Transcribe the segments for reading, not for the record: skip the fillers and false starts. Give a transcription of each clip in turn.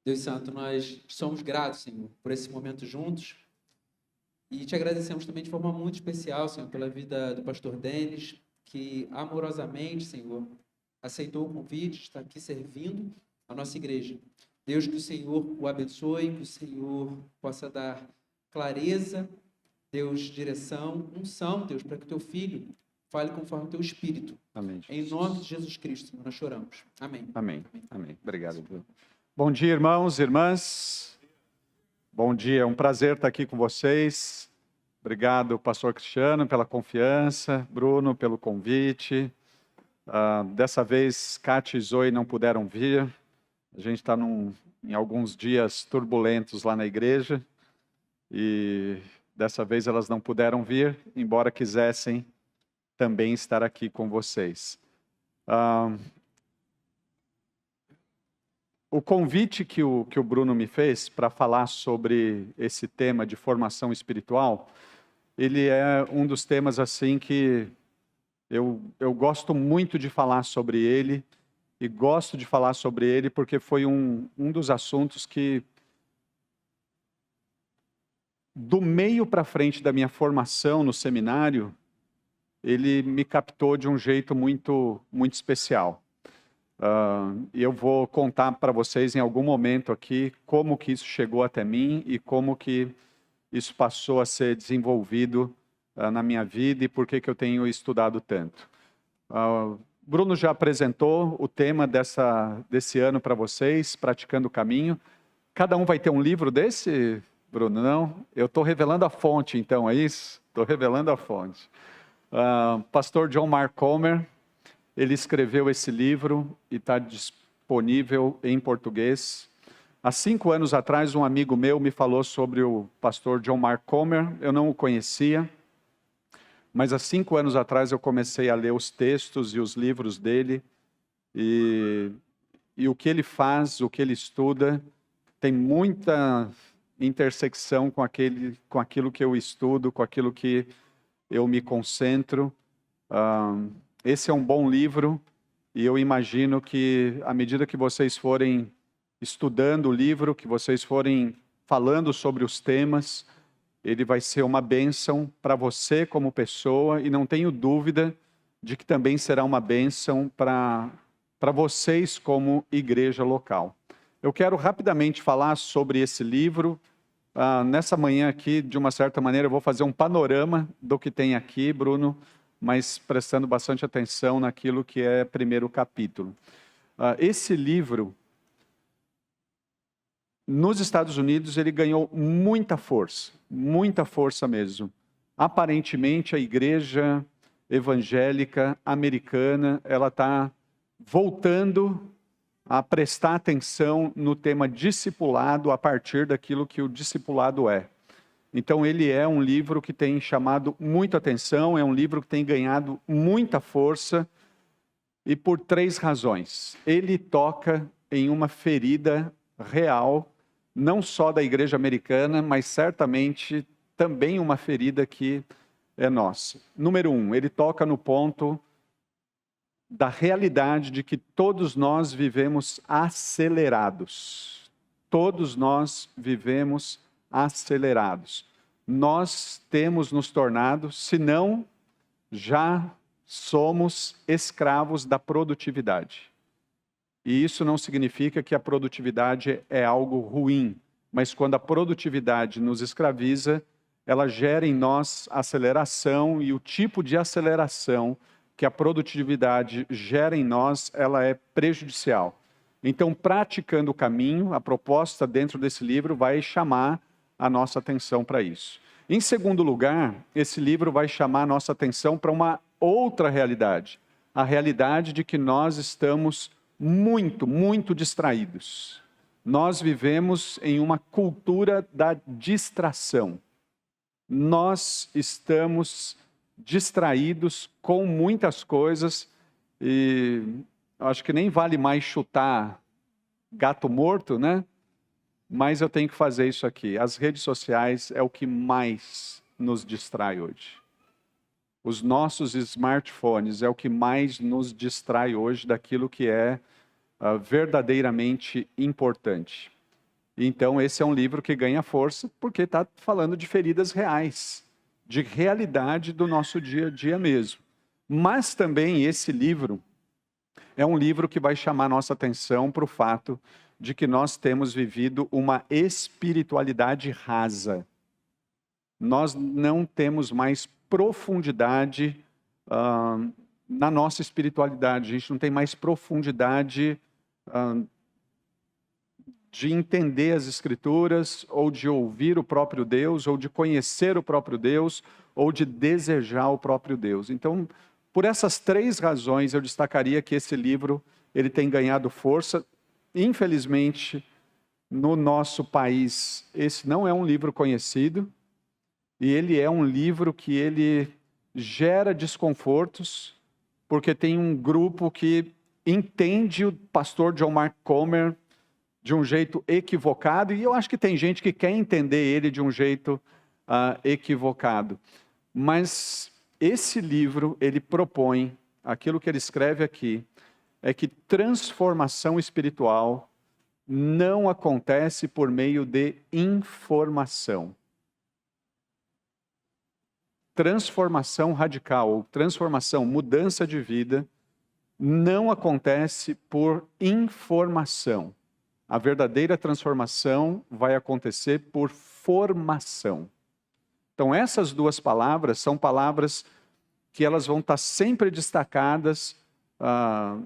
Deus Santo, nós somos gratos, Senhor, por esse momento juntos e te agradecemos também de forma muito especial, Senhor, pela vida do pastor Denis, que amorosamente, Senhor, aceitou o convite, está aqui servindo a nossa igreja. Deus, que o Senhor o abençoe, que o Senhor possa dar clareza, Deus, direção, unção, Deus, para que o teu filho fale conforme o teu espírito. Amém. Em nome de Jesus Cristo, Senhor, nós choramos. Amém. Amém. Amém. Obrigado, Bruno. Bom dia, irmãos e irmãs. Bom dia, é um prazer estar aqui com vocês. Obrigado, pastor Cristiano, pela confiança, Bruno, pelo convite. Dessa vez, Kátia e Zoe não puderam vir. A gente está em alguns dias turbulentos lá na igreja. E dessa vez elas não puderam vir, embora quisessem também estar aqui com vocês. O convite que o Bruno me fez para falar sobre esse tema de formação espiritual, ele é um dos temas assim que eu gosto muito de falar sobre ele, e gosto de falar sobre ele porque foi um dos assuntos que, do meio para frente da minha formação no seminário, ele me captou de um jeito muito, muito especial. E eu vou contar para vocês em algum momento aqui como que isso chegou até mim e como que isso passou a ser desenvolvido na minha vida e por que eu tenho estudado tanto. Bruno já apresentou o tema desse ano para vocês, Praticando o Caminho. Cada um vai ter um livro desse, Bruno? Não? Eu estou revelando a fonte, então, é isso? Estou revelando a fonte. Pastor John Mark Comer, ele escreveu esse livro e está disponível em português. Há 5 anos atrás, um amigo meu me falou sobre o pastor John Mark Comer. Eu não o conhecia, mas há 5 anos atrás eu comecei a ler os textos e os livros dele. E o que ele faz, o que ele estuda, tem muita intersecção com aquilo que eu estudo, com aquilo que eu me concentro. Esse é um bom livro e eu imagino que, à medida que vocês forem estudando o livro, que vocês forem falando sobre os temas, ele vai ser uma bênção para você como pessoa e não tenho dúvida de que também será uma bênção para vocês como igreja local. Eu quero rapidamente falar sobre esse livro. Nessa manhã aqui, de uma certa maneira, eu vou fazer um panorama do que tem aqui, Bruno, mas prestando bastante atenção naquilo que é primeiro capítulo. Esse livro, nos Estados Unidos, ele ganhou muita força mesmo. Aparentemente, a igreja evangélica americana, ela está voltando a prestar atenção no tema discipulado a partir daquilo que o discipulado é. Então, ele é um livro que tem chamado muita atenção, é um livro que tem ganhado muita força, e por 3 razões. Ele toca em uma ferida real, não só da igreja americana, mas certamente também uma ferida que é nossa. Número 1, ele toca no ponto da realidade de que todos nós vivemos acelerados. Todos nós vivemos acelerados. Nós temos nos tornado, se não, já somos escravos da produtividade. E isso não significa que a produtividade é algo ruim, mas quando a produtividade nos escraviza, ela gera em nós aceleração, e o tipo de aceleração que a produtividade gera em nós, ela é prejudicial. Então, praticando o caminho, a proposta dentro desse livro vai chamar a nossa atenção para isso. Em segundo lugar, esse livro vai chamar a nossa atenção para uma outra realidade. A realidade de que nós estamos muito, muito distraídos. Nós vivemos em uma cultura da distração. Nós estamos distraídos com muitas coisas e acho que nem vale mais chutar gato morto, né? Mas eu tenho que fazer isso aqui. As redes sociais é o que mais nos distrai hoje. Os nossos smartphones é o que mais nos distrai hoje daquilo que é verdadeiramente importante. Então, esse é um livro que ganha força porque está falando de feridas reais, de realidade do nosso dia a dia mesmo. Mas também esse livro é um livro que vai chamar nossa atenção para o fato de que nós temos vivido uma espiritualidade rasa. Nós não temos mais profundidade na nossa espiritualidade. A gente não tem mais profundidade de entender as Escrituras, ou de ouvir o próprio Deus, ou de conhecer o próprio Deus, ou de desejar o próprio Deus. Então, por essas 3 razões, eu destacaria que esse livro ele tem ganhado força. Infelizmente, no nosso país, esse não é um livro conhecido, e ele é um livro que ele gera desconfortos, porque tem um grupo que entende o pastor John Mark Comer de um jeito equivocado, e eu acho que tem gente que quer entender ele de um jeito equivocado. Mas esse livro, ele propõe, aquilo que ele escreve aqui, é que transformação espiritual não acontece por meio de informação. Transformação radical, ou transformação, mudança de vida, não acontece por informação. A verdadeira transformação vai acontecer por formação. Então, essas 2 palavras são palavras que elas vão estar sempre destacadas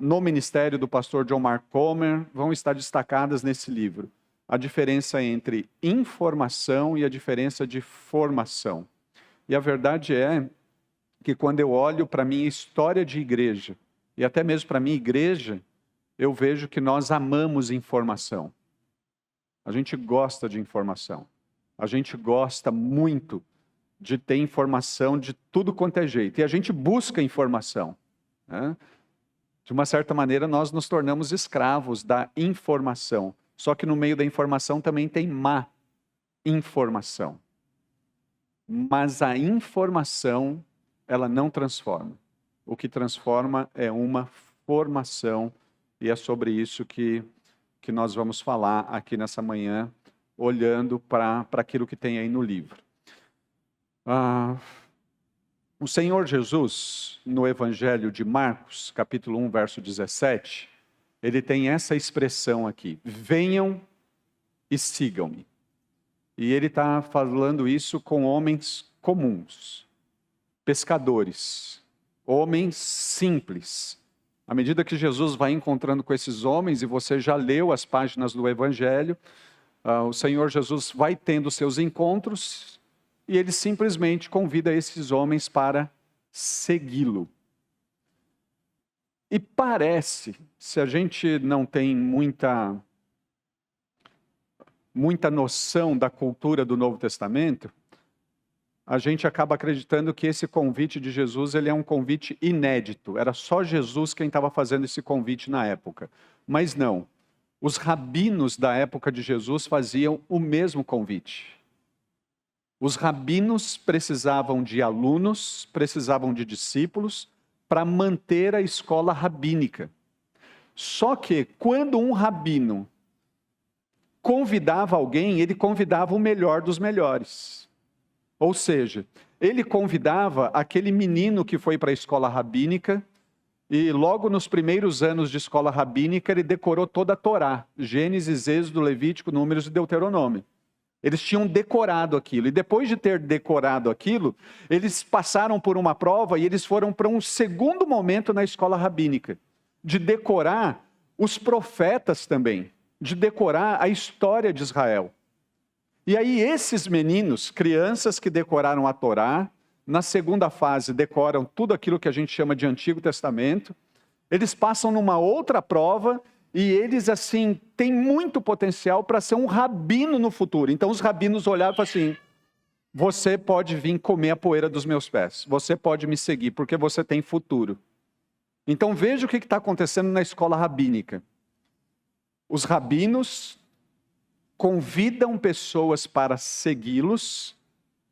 no ministério do pastor John Mark Comer, vão estar destacadas nesse livro. A diferença entre informação e a diferença de formação. E a verdade é que quando eu olho para a minha história de igreja, e até mesmo para a minha igreja, eu vejo que nós amamos informação. A gente gosta de informação. A gente gosta muito de ter informação de tudo quanto é jeito. E a gente busca informação, né? De uma certa maneira, nós nos tornamos escravos da informação. Só que no meio da informação também tem má informação. Mas a informação, ela não transforma. O que transforma é uma formação, e é sobre isso que nós vamos falar aqui nessa manhã, olhando para aquilo que tem aí no livro. O Senhor Jesus, no Evangelho de Marcos, capítulo 1, verso 17, ele tem essa expressão aqui: venham e sigam-me. E ele está falando isso com homens comuns, pescadores, homens simples. À medida que Jesus vai encontrando com esses homens, e você já leu as páginas do Evangelho, o Senhor Jesus vai tendo seus encontros, e ele simplesmente convida esses homens para segui-lo. E parece, se a gente não tem muita noção da cultura do Novo Testamento, a gente acaba acreditando que esse convite de Jesus ele é um convite inédito. Era só Jesus quem estava fazendo esse convite na época. Mas não. Os rabinos da época de Jesus faziam o mesmo convite. Os rabinos precisavam de alunos, precisavam de discípulos para manter a escola rabínica. Só que quando um rabino convidava alguém, ele convidava o melhor dos melhores. Ou seja, ele convidava aquele menino que foi para a escola rabínica, e logo nos primeiros anos de escola rabínica ele decorou toda a Torá, Gênesis, Êxodo, Levítico, Números e Deuteronômio. Eles tinham decorado aquilo, e depois de ter decorado aquilo, eles passaram por uma prova e eles foram para um segundo momento na escola rabínica, de decorar os profetas também, de decorar a história de Israel. E aí esses meninos, crianças que decoraram a Torá, na segunda fase decoram tudo aquilo que a gente chama de Antigo Testamento, eles passam numa outra prova e eles assim têm muito potencial para ser um rabino no futuro. Então os rabinos olhavam e falaram assim: você pode vir comer a poeira dos meus pés, você pode me seguir porque você tem futuro. Então veja o que está acontecendo na escola rabínica. Os rabinos convidam pessoas para segui-los,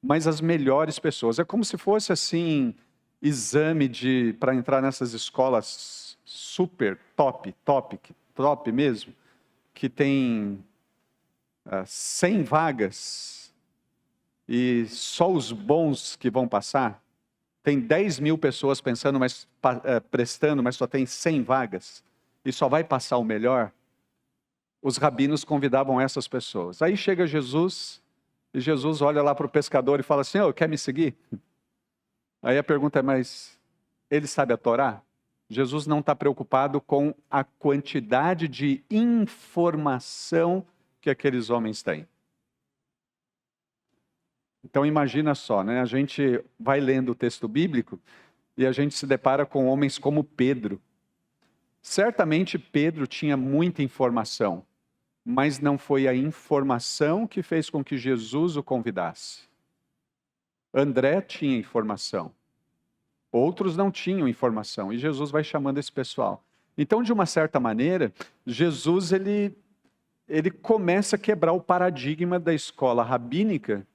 mas as melhores pessoas. É como se fosse assim, exame para entrar nessas escolas super top mesmo, que tem 100 vagas e só os bons que vão passar? Tem 10 mil pessoas prestando, mas só tem 100 vagas e só vai passar o melhor? Os rabinos convidavam essas pessoas. Aí chega Jesus e Jesus olha lá para o pescador e fala assim: quer me seguir? Aí a pergunta é, mas ele sabe a Torá? Jesus não está preocupado com a quantidade de informação que aqueles homens têm. Então imagina só, né? A gente vai lendo o texto bíblico e a gente se depara com homens como Pedro. Certamente Pedro tinha muita informação, mas não foi a informação que fez com que Jesus o convidasse. André tinha informação, outros não tinham informação, e Jesus vai chamando esse pessoal. Então, de uma certa maneira, Jesus ele começa a quebrar o paradigma da escola rabínica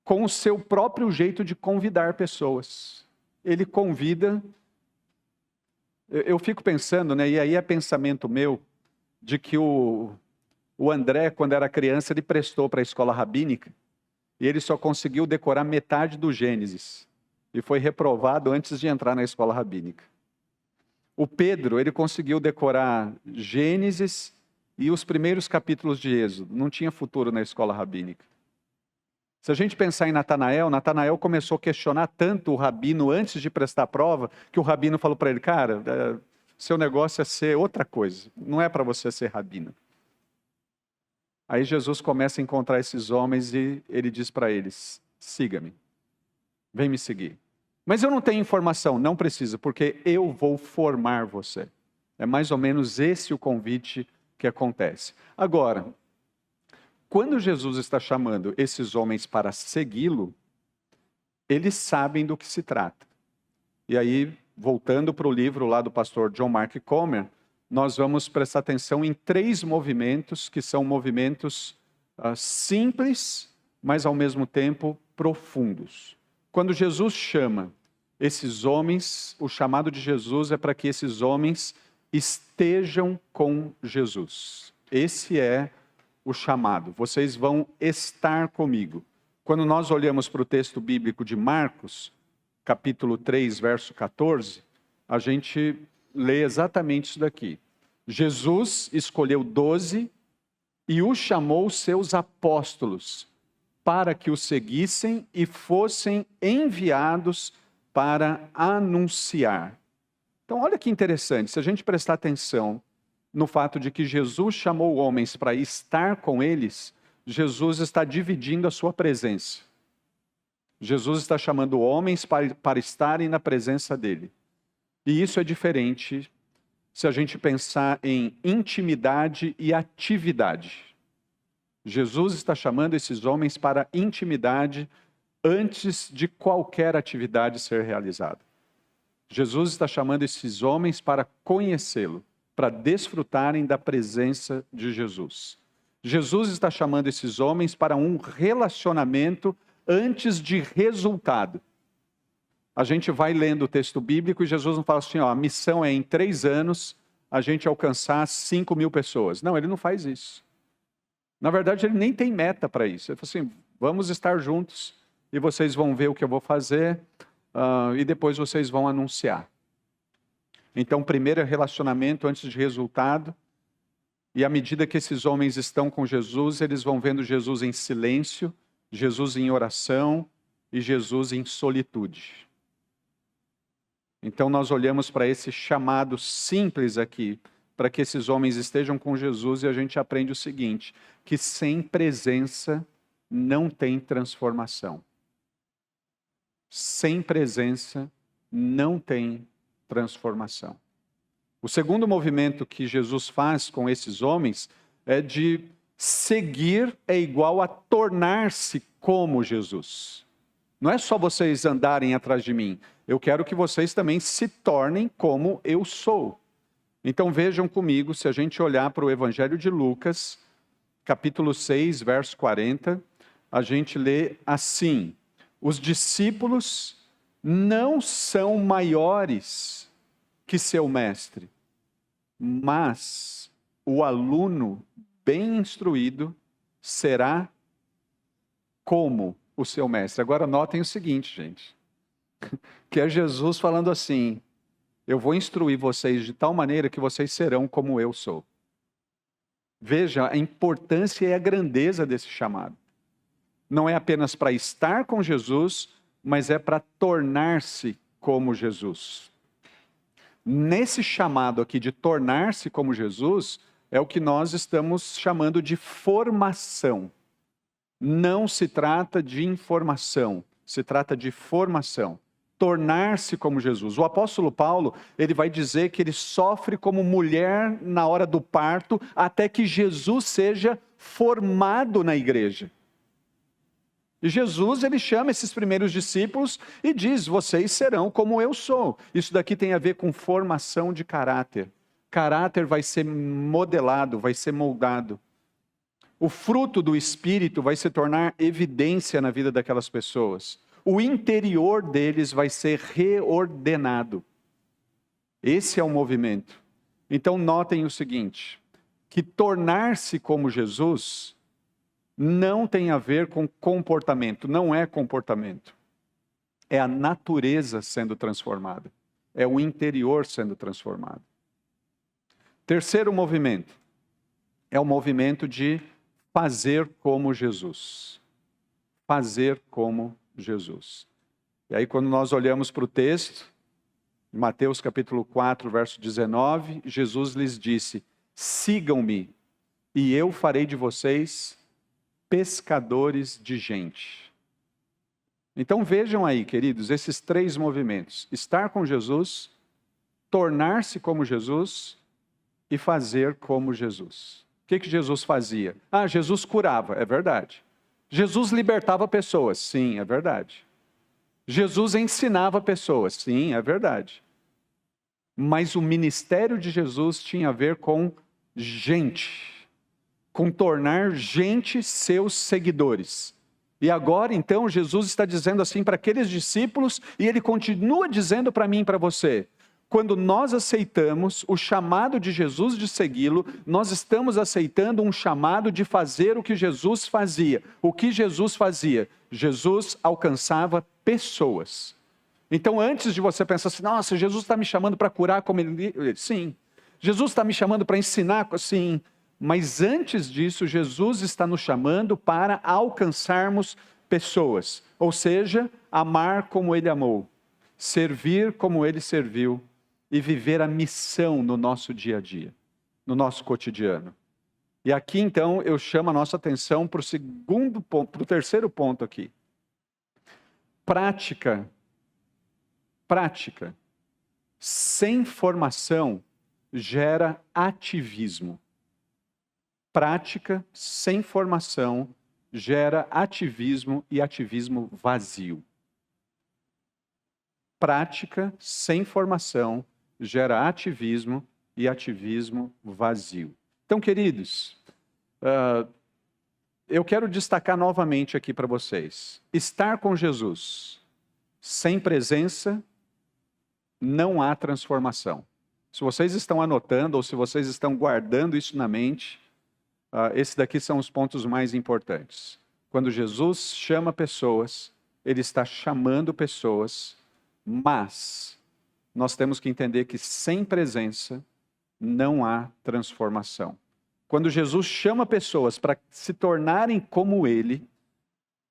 com o seu próprio jeito de convidar pessoas. Ele convida. Eu fico pensando, né, e aí é pensamento meu, de que o André, quando era criança, ele prestou para a escola rabínica e ele só conseguiu decorar metade do Gênesis e foi reprovado antes de entrar na escola rabínica. O Pedro, ele conseguiu decorar Gênesis e os primeiros capítulos de Êxodo. Não tinha futuro na escola rabínica. Se a gente pensar em Natanael começou a questionar tanto o rabino antes de prestar a prova, que o rabino falou para ele: cara, seu negócio é ser outra coisa, não é para você ser rabino. Aí Jesus começa a encontrar esses homens e ele diz para eles: siga-me, vem me seguir. Mas eu não tenho informação. Não precisa, porque eu vou formar você. É mais ou menos esse o convite que acontece. Agora, quando Jesus está chamando esses homens para segui-lo, eles sabem do que se trata. E aí, voltando para o livro lá do pastor John Mark Comer, nós vamos prestar atenção em 3 movimentos, que são movimentos simples, mas ao mesmo tempo profundos. Quando Jesus chama esses homens, o chamado de Jesus é para que esses homens estejam com Jesus. Esse é o chamado. Vocês vão estar comigo. Quando nós olhamos para o texto bíblico de Marcos, capítulo 3, verso 14, a gente lê exatamente isso daqui. Jesus escolheu 12 e os chamou seus apóstolos para que o seguissem e fossem enviados para anunciar. Então, olha que interessante, se a gente prestar atenção no fato de que Jesus chamou homens para estar com eles, Jesus está dividindo a sua presença. Jesus está chamando homens para estarem na presença dele. E isso é diferente se a gente pensar em intimidade e atividade. Jesus está chamando esses homens para intimidade antes de qualquer atividade ser realizada. Jesus está chamando esses homens para conhecê-lo, para desfrutarem da presença de Jesus. Jesus está chamando esses homens para um relacionamento antes de resultado. A gente vai lendo o texto bíblico e Jesus não fala assim: a missão é em 3 anos a gente alcançar 5.000 pessoas. Não, ele não faz isso. Na verdade, ele nem tem meta para isso. Ele fala assim: vamos estar juntos e vocês vão ver o que eu vou fazer e depois vocês vão anunciar. Então, primeiro é relacionamento antes de resultado. E à medida que esses homens estão com Jesus, eles vão vendo Jesus em silêncio, Jesus em oração e Jesus em solitude. Então nós olhamos para esse chamado simples aqui, para que esses homens estejam com Jesus, e a gente aprende o seguinte: que sem presença não tem transformação. Sem presença não tem transformação. O segundo movimento que Jesus faz com esses homens é de seguir é igual a tornar-se como Jesus. Não é só vocês andarem atrás de mim, eu quero que vocês também se tornem como eu sou. Então vejam comigo, se a gente olhar para o Evangelho de Lucas, capítulo 6, verso 40, a gente lê assim: os discípulos não são maiores que seu mestre, mas o aluno bem instruído será como o seu mestre. Agora notem o seguinte, gente, que é Jesus falando assim: eu vou instruir vocês de tal maneira que vocês serão como eu sou. Veja a importância e a grandeza desse chamado. Não é apenas para estar com Jesus, mas é para tornar-se como Jesus. Nesse chamado aqui de tornar-se como Jesus, é o que nós estamos chamando de formação. Não se trata de informação, se trata de formação. Tornar-se como Jesus. O apóstolo Paulo, ele vai dizer que ele sofre como mulher na hora do parto, até que Jesus seja formado na igreja. E Jesus, ele chama esses primeiros discípulos e diz: vocês serão como eu sou. Isso daqui tem a ver com formação de caráter. Caráter vai ser modelado, vai ser moldado. O fruto do Espírito vai se tornar evidência na vida daquelas pessoas. O interior deles vai ser reordenado. Esse é o movimento. Então notem o seguinte, que tornar-se como Jesus não tem a ver com comportamento, não é comportamento. É a natureza sendo transformada. É o interior sendo transformado. Terceiro movimento é o movimento de fazer como Jesus. Fazer como Jesus. E aí quando nós olhamos para o texto, Mateus capítulo 4, verso 19, Jesus lhes disse: sigam-me e eu farei de vocês pescadores de gente. Então vejam aí, queridos, esses três movimentos: estar com Jesus, tornar-se como Jesus e fazer como Jesus. O que Jesus fazia? Jesus curava, é verdade. Jesus libertava pessoas, sim, é verdade. Jesus ensinava pessoas, sim, é verdade. Mas o ministério de Jesus tinha a ver com gente, com tornar gente seus seguidores. E agora, então, Jesus está dizendo assim para aqueles discípulos, e ele continua dizendo para mim e para você: quando nós aceitamos o chamado de Jesus de segui-lo, nós estamos aceitando um chamado de fazer o que Jesus fazia. O que Jesus fazia? Jesus alcançava pessoas. Então, antes de você pensar assim: nossa, Jesus está me chamando para curar como ele... Sim. Jesus está me chamando para ensinar? Sim. Mas antes disso, Jesus está nos chamando para alcançarmos pessoas. Ou seja, amar como ele amou, servir como ele serviu e viver a missão no nosso dia a dia, no nosso cotidiano. E aqui, então, eu chamo a nossa atenção para o segundo ponto, para o terceiro ponto aqui. Prática sem formação gera ativismo. Prática sem formação gera ativismo e ativismo vazio. Prática sem formação gera ativismo e ativismo vazio. Então, queridos, eu quero destacar novamente aqui para vocês: estar com Jesus sem presença, não há transformação. Se vocês estão anotando ou se vocês estão guardando isso na mente, esses daqui são os pontos mais importantes. Quando Jesus chama pessoas, ele está chamando pessoas, mas nós temos que entender que sem presença não há transformação. Quando Jesus chama pessoas para se tornarem como ele,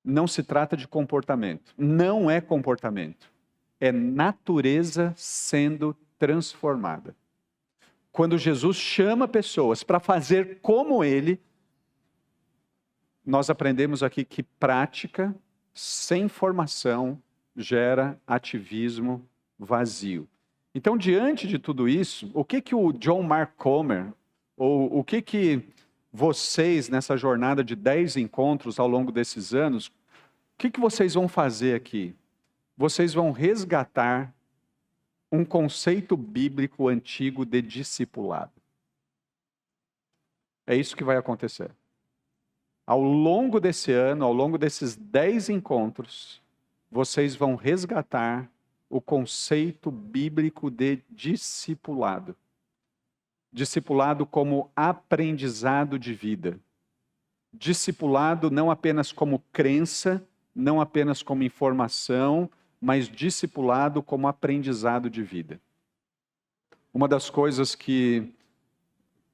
não se trata de comportamento. Não é comportamento. É natureza sendo transformada. Quando Jesus chama pessoas para fazer como ele, nós aprendemos aqui que prática sem formação gera ativismo vazio. Então, diante de tudo isso, o que o John Mark Comer, ou o que vocês, nessa jornada de 10 encontros ao longo desses anos, o que vocês vão fazer aqui? Vocês vão resgatar um conceito bíblico antigo de discipulado. É isso que vai acontecer. Ao longo desse ano, ao longo desses 10 encontros, vocês vão resgatar o conceito bíblico de discipulado. Discipulado como aprendizado de vida. Discipulado não apenas como crença, não apenas como informação, mas discipulado como aprendizado de vida. Uma das coisas que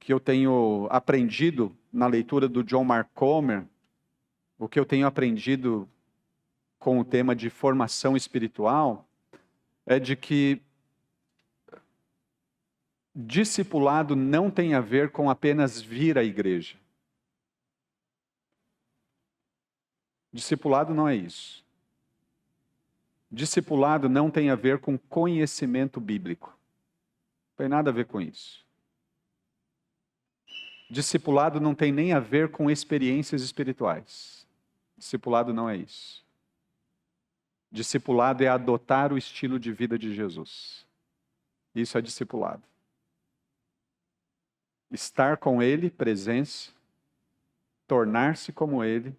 eu tenho aprendido na leitura do John Mark Comer, o que eu tenho aprendido com o tema de formação espiritual, é de que discipulado não tem a ver com apenas vir à igreja. Discipulado não é isso. Discipulado não tem a ver com conhecimento bíblico. Não tem nada a ver com isso. Discipulado não tem nem a ver com experiências espirituais. Discipulado não é isso. Discipulado é adotar o estilo de vida de Jesus. Isso é discipulado. Estar com Ele, presença, tornar-se como Ele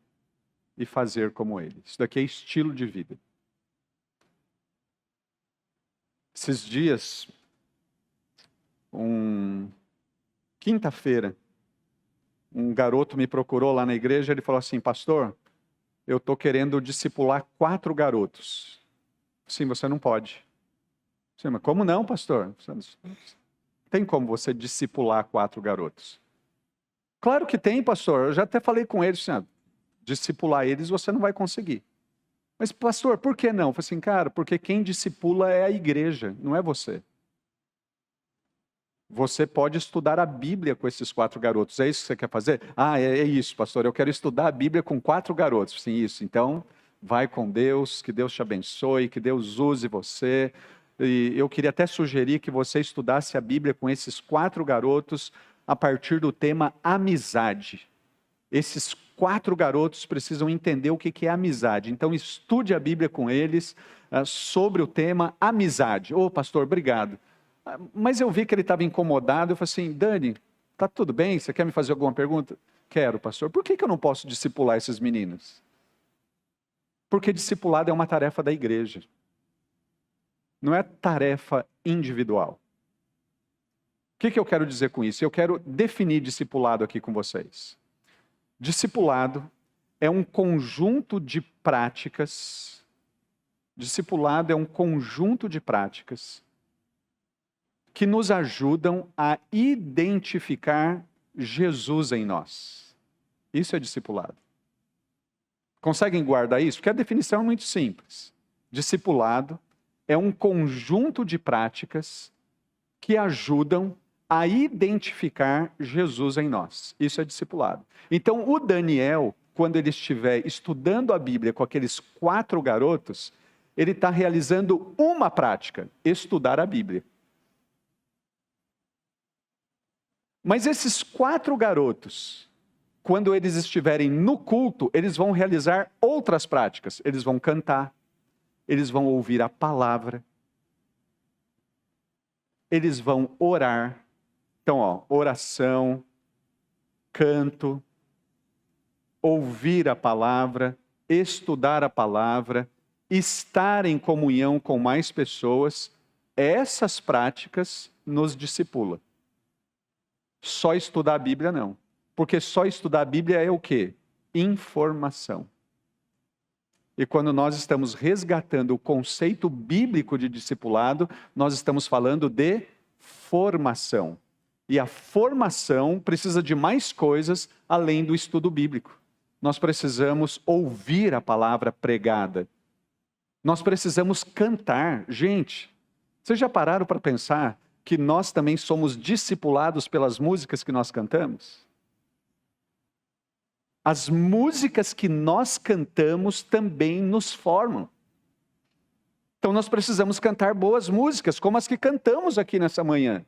e fazer como Ele. Isso daqui é estilo de vida. Esses dias, quinta-feira, um garoto me procurou lá na igreja, ele falou assim: pastor, eu estou querendo discipular 4 garotos. Sim, você não pode. Sim, mas como não, pastor? Tem como você discipular 4 garotos? Claro que tem, pastor. Eu já até falei com eles, assim, discipular eles você não vai conseguir. Mas, pastor, por que não? Eu falei assim, cara, porque quem discipula é a igreja, não é você. Você pode estudar a Bíblia com esses 4 garotos. É isso que você quer fazer? Ah, é isso, pastor. Eu quero estudar a Bíblia com 4 garotos. Sim, isso. Então, vai com Deus, que Deus te abençoe, que Deus use você. E eu queria até sugerir que você estudasse a Bíblia com esses 4 garotos a partir do tema amizade. Esses 4 garotos precisam entender o que é amizade. Então, estude a Bíblia com eles sobre o tema amizade. Ô, pastor, obrigado. Mas eu vi que ele estava incomodado. Eu falei assim, Dani, tá tudo bem? Você quer me fazer alguma pergunta? Quero, pastor. Por que eu não posso discipular esses meninos? Porque discipulado é uma tarefa da igreja. Não é tarefa individual. O que eu quero dizer com isso? Eu quero definir discipulado aqui com vocês. Discipulado é um conjunto de práticas. Discipulado é um conjunto de práticas que nos ajudam a identificar Jesus em nós. Isso é discipulado. Conseguem guardar isso? Porque a definição é muito simples. Discipulado é um conjunto de práticas que ajudam a identificar Jesus em nós. Isso é discipulado. Então, o Daniel, quando ele estiver estudando a Bíblia com aqueles 4 garotos, ele está realizando uma prática, estudar a Bíblia. Mas esses 4 garotos, quando eles estiverem no culto, eles vão realizar outras práticas. Eles vão cantar, eles vão ouvir a palavra, eles vão orar. Então, oração, canto, ouvir a palavra, estudar a palavra, estar em comunhão com mais pessoas. Essas práticas nos discipula. Só estudar a Bíblia não. Porque só estudar a Bíblia é o quê? Informação. E quando nós estamos resgatando o conceito bíblico de discipulado, nós estamos falando de formação. E a formação precisa de mais coisas além do estudo bíblico. Nós precisamos ouvir a palavra pregada. Nós precisamos cantar. Gente, vocês já pararam para pensar que nós também somos discipulados pelas músicas que nós cantamos? As músicas que nós cantamos também nos formam. Então nós precisamos cantar boas músicas, como as que cantamos aqui nessa manhã.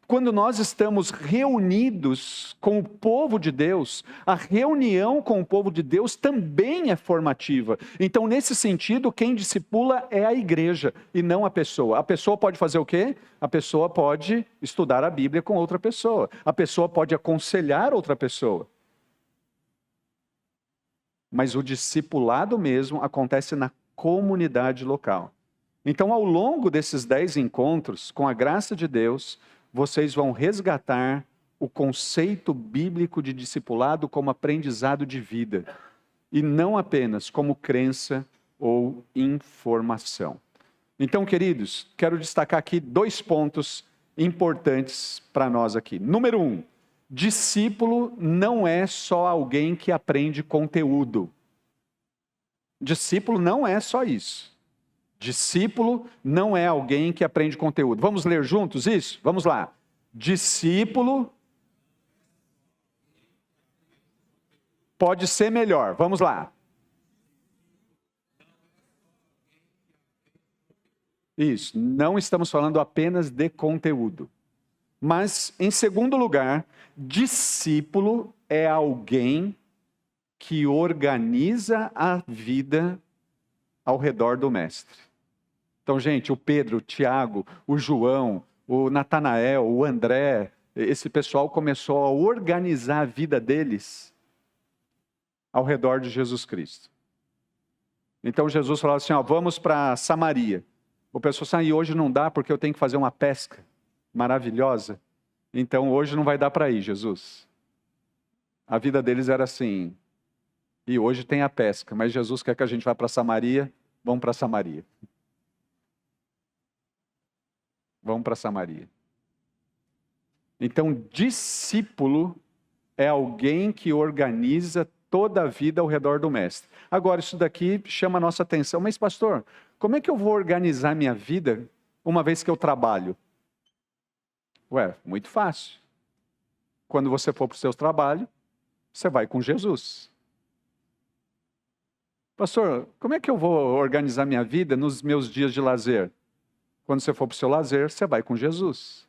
Quando nós estamos reunidos com o povo de Deus, a reunião com o povo de Deus também é formativa. Então, nesse sentido, quem discipula é a igreja e não a pessoa. A pessoa pode fazer o quê? A pessoa pode estudar a Bíblia com outra pessoa. A pessoa pode aconselhar outra pessoa. Mas o discipulado mesmo acontece na comunidade local. Então, ao longo desses 10 encontros, com a graça de Deus, vocês vão resgatar o conceito bíblico de discipulado como aprendizado de vida, e não apenas como crença ou informação. Então, queridos, quero destacar aqui 2 pontos importantes para nós aqui. Número 1, discípulo não é só alguém que aprende conteúdo. Discípulo não é só isso. Discípulo não é alguém que aprende conteúdo. Vamos ler juntos isso? Vamos lá. Discípulo pode ser melhor. Vamos lá. Isso, não estamos falando apenas de conteúdo. Mas, em segundo lugar, discípulo é alguém que organiza a vida ao redor do mestre. Então, gente, o Pedro, o Tiago, o João, o Natanael, o André, esse pessoal começou a organizar a vida deles ao redor de Jesus Cristo. Então, Jesus falou assim, vamos para Samaria. O pessoal disse, hoje não dá porque eu tenho que fazer uma pesca maravilhosa. Então, hoje não vai dar para ir, Jesus. A vida deles era assim, e hoje tem a pesca, mas Jesus quer que a gente vá para Samaria, vamos para Samaria. Vamos para Samaria. Então, discípulo é alguém que organiza toda a vida ao redor do mestre. Agora, isso daqui chama a nossa atenção. Mas, pastor, como é que eu vou organizar minha vida uma vez que eu trabalho? Muito fácil. Quando você for para o seu trabalho, você vai com Jesus. Pastor, como é que eu vou organizar minha vida nos meus dias de lazer? Quando você for para o seu lazer, você vai com Jesus.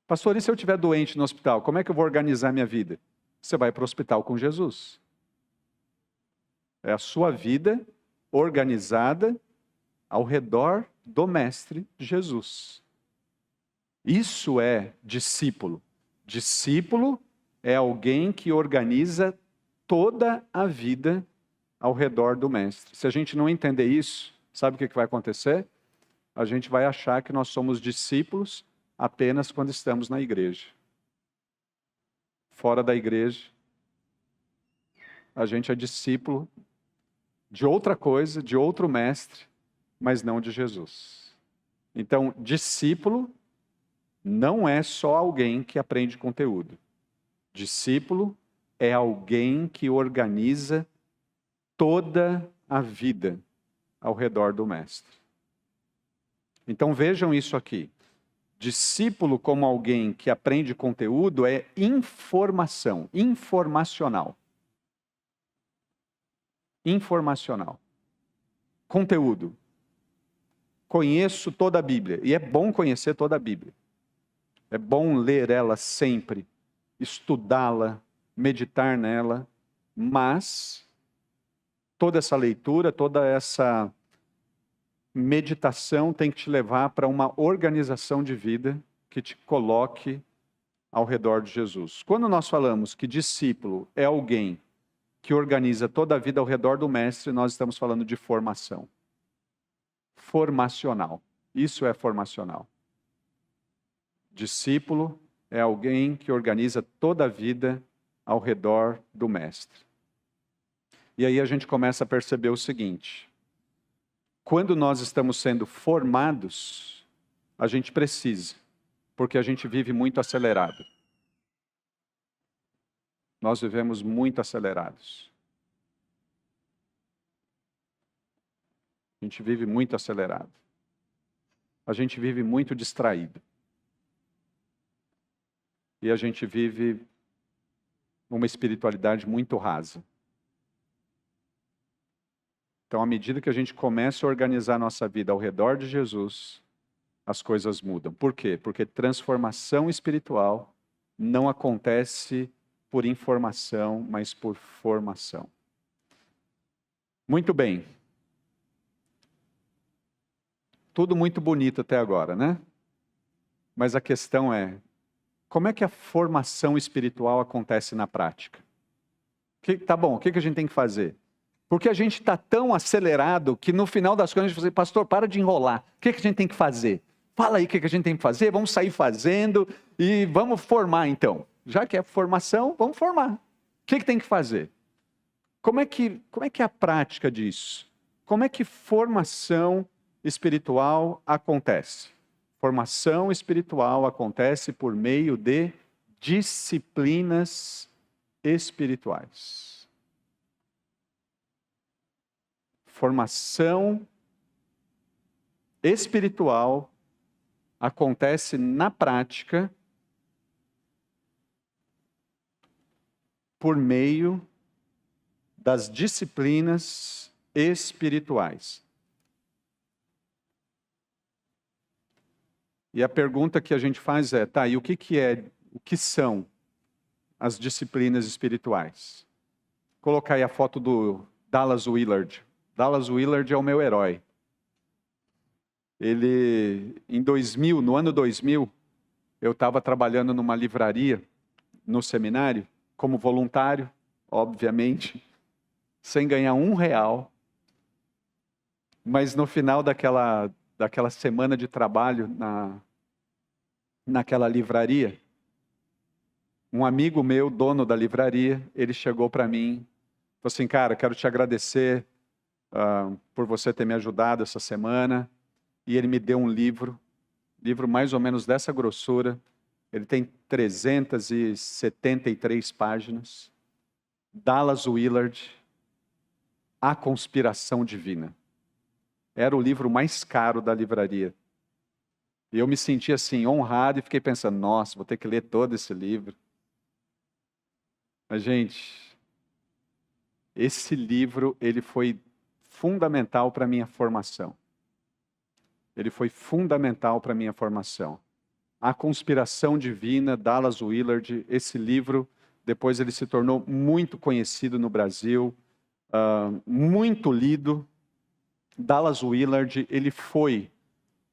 Pastor, e se eu estiver doente no hospital, como é que eu vou organizar minha vida? Você vai para o hospital com Jesus. É a sua vida organizada ao redor do Mestre Jesus. Isso é discípulo. Discípulo é alguém que organiza toda a vida ao redor do Mestre. Se a gente não entender isso, sabe o que vai acontecer? A gente vai achar que nós somos discípulos apenas quando estamos na igreja. Fora da igreja, a gente é discípulo de outra coisa, de outro mestre, mas não de Jesus. Então, discípulo não é só alguém que aprende conteúdo. Discípulo é alguém que organiza toda a vida ao redor do mestre. Então vejam isso aqui. Discípulo como alguém que aprende conteúdo é informação, informacional. Informacional. Conteúdo. Conheço toda a Bíblia, e é bom conhecer toda a Bíblia. É bom ler ela sempre, estudá-la, meditar nela, mas toda essa leitura, toda essa meditação tem que te levar para uma organização de vida que te coloque ao redor de Jesus. Quando nós falamos que discípulo é alguém que organiza toda a vida ao redor do mestre, nós estamos falando de formação. Formacional. Isso é formacional. Discípulo é alguém que organiza toda a vida ao redor do mestre. E aí a gente começa a perceber o seguinte: quando nós estamos sendo formados, a gente precisa, porque a gente vive muito acelerado. Nós vivemos muito acelerados. A gente vive muito acelerado. A gente vive muito distraído. E a gente vive uma espiritualidade muito rasa. Então, à medida que a gente começa a organizar a nossa vida ao redor de Jesus, as coisas mudam. Por quê? Porque transformação espiritual não acontece por informação, mas por formação. Muito bem. Tudo muito bonito até agora, né? Mas a questão é, como é que a formação espiritual acontece na prática? Tá bom, o que a gente tem que fazer? Porque a gente está tão acelerado que no final das contas a gente fala assim, pastor, para de enrolar. O que a gente tem que fazer? Fala aí o que a gente tem que fazer, vamos sair fazendo e vamos formar então. Já que é formação, vamos formar. O que tem que fazer? Como é que é a prática disso? Como é que formação espiritual acontece? Formação espiritual acontece por meio de disciplinas espirituais. Formação espiritual acontece na prática por meio das disciplinas espirituais. E a pergunta que a gente faz é, tá, e o que são as disciplinas espirituais? Vou colocar aí a foto do Dallas Willard. Dallas Willard é o meu herói. Ele, no ano 2000, eu estava trabalhando numa livraria, no seminário, como voluntário, obviamente, sem ganhar R$1. Mas no final daquela semana de trabalho naquela livraria, um amigo meu, dono da livraria, ele chegou para mim, falou assim, cara, quero te agradecer por você ter me ajudado essa semana. E ele me deu um livro mais ou menos dessa grossura. Ele tem 373 páginas. Dallas Willard, A Conspiração Divina. Era o livro mais caro da livraria. E eu me senti assim, honrado, e fiquei pensando, nossa, vou ter que ler todo esse livro. Mas, gente, esse livro, ele foi fundamental para a minha formação. Ele foi fundamental para a minha formação. A Conspiração Divina, Dallas Willard, esse livro, depois ele se tornou muito conhecido no Brasil, muito lido. Dallas Willard, ele foi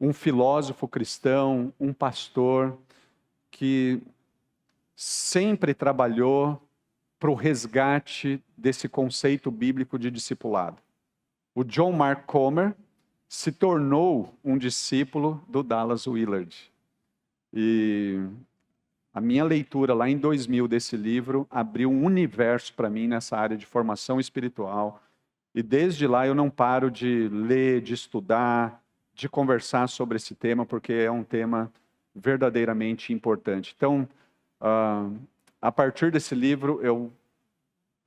um filósofo cristão, um pastor, que sempre trabalhou para o resgate desse conceito bíblico de discipulado. O John Mark Comer se tornou um discípulo do Dallas Willard. E a minha leitura lá em 2000 desse livro abriu um universo para mim nessa área de formação espiritual. E desde lá eu não paro de ler, de estudar, de conversar sobre esse tema, porque é um tema verdadeiramente importante. Então, a partir desse livro, eu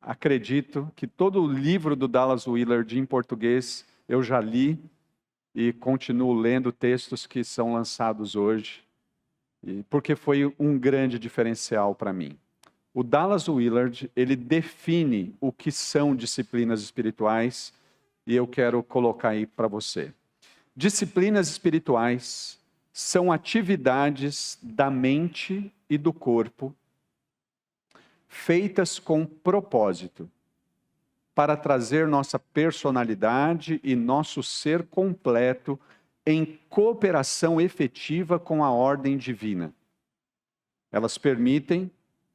acredito que todo o livro do Dallas Willard em português eu já li, e continuo lendo textos que são lançados hoje, porque foi um grande diferencial para mim. O Dallas Willard, ele define o que são disciplinas espirituais, e eu quero colocar aí para você. Disciplinas espirituais são atividades da mente e do corpo, feitas com propósito, para trazer nossa personalidade e nosso ser completo em cooperação efetiva com a ordem divina. Elas permitem,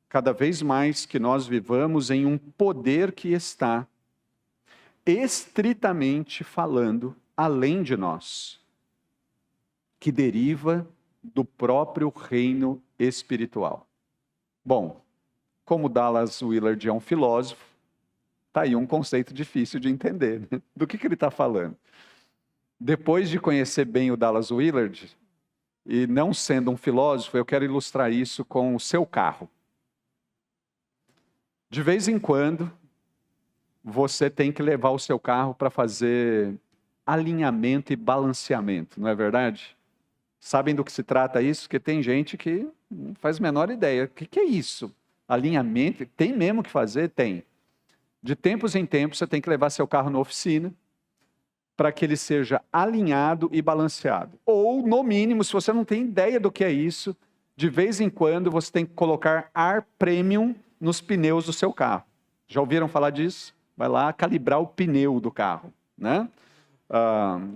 cada vez mais, que nós vivamos em um poder que está, estritamente falando, além de nós, que deriva do próprio reino espiritual. Bom, como Dallas Willard é um filósofo, está aí um conceito difícil de entender, né? Do que ele está falando? Depois de conhecer bem o Dallas Willard, e não sendo um filósofo, eu quero ilustrar isso com o seu carro. De vez em quando, você tem que levar o seu carro para fazer alinhamento e balanceamento, não é verdade? Sabem do que se trata isso? Porque tem gente que não faz a menor ideia. O que é isso? Alinhamento? Tem mesmo que fazer? Tem. De tempos em tempos, você tem que levar seu carro na oficina para que ele seja alinhado e balanceado. Ou, no mínimo, se você não tem ideia do que é isso, de vez em quando você tem que colocar ar premium nos pneus do seu carro. Já ouviram falar disso? Vai lá calibrar o pneu do carro, né?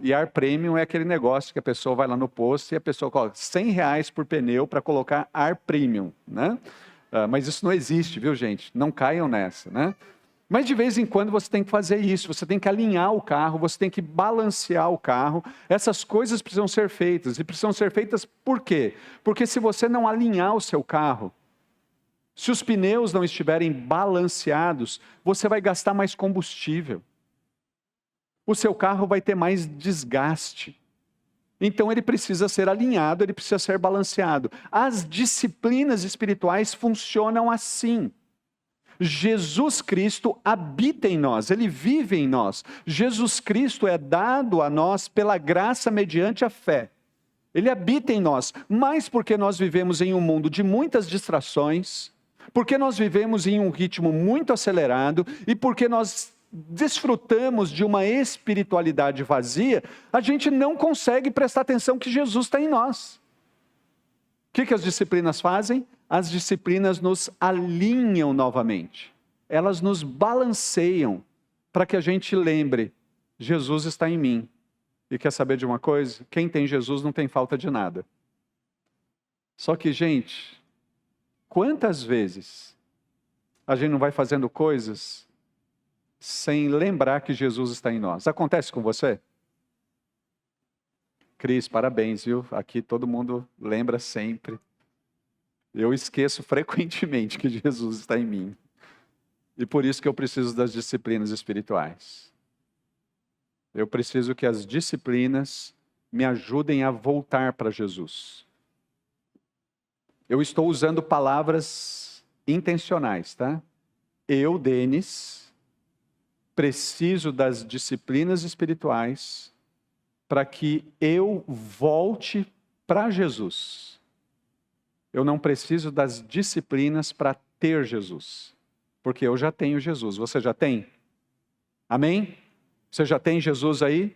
E ar premium é aquele negócio que a pessoa vai lá no posto e a pessoa coloca R$100 por pneu para colocar ar premium, né? Mas isso não existe, viu, gente? Não caiam nessa, né? Mas de vez em quando você tem que fazer isso, você tem que alinhar o carro, você tem que balancear o carro. Essas coisas precisam ser feitas. E precisam ser feitas por quê? Porque se você não alinhar o seu carro, se os pneus não estiverem balanceados, você vai gastar mais combustível. O seu carro vai ter mais desgaste. Então ele precisa ser alinhado, ele precisa ser balanceado. As disciplinas espirituais funcionam assim. Jesus Cristo habita em nós, Ele vive em nós. Jesus Cristo é dado a nós pela graça mediante a fé. Ele habita em nós, mas porque nós vivemos em um mundo de muitas distrações, porque nós vivemos em um ritmo muito acelerado e porque nós desfrutamos de uma espiritualidade vazia, a gente não consegue prestar atenção que Jesus está em nós. O que as disciplinas fazem? As disciplinas nos alinham novamente. Elas nos balanceiam para que a gente lembre, Jesus está em mim. E quer saber de uma coisa? Quem tem Jesus não tem falta de nada. Só que, gente, quantas vezes a gente não vai fazendo coisas sem lembrar que Jesus está em nós? Acontece com você? Cris, parabéns, viu? Aqui todo mundo lembra sempre. Eu esqueço frequentemente que Jesus está em mim. E por isso que eu preciso das disciplinas espirituais. Eu preciso que as disciplinas me ajudem a voltar para Jesus. Eu estou usando palavras intencionais, tá? Eu, Denis, preciso das disciplinas espirituais para que eu volte para Jesus. Eu não preciso das disciplinas para ter Jesus, porque eu já tenho Jesus. Você já tem? Amém? Você já tem Jesus aí?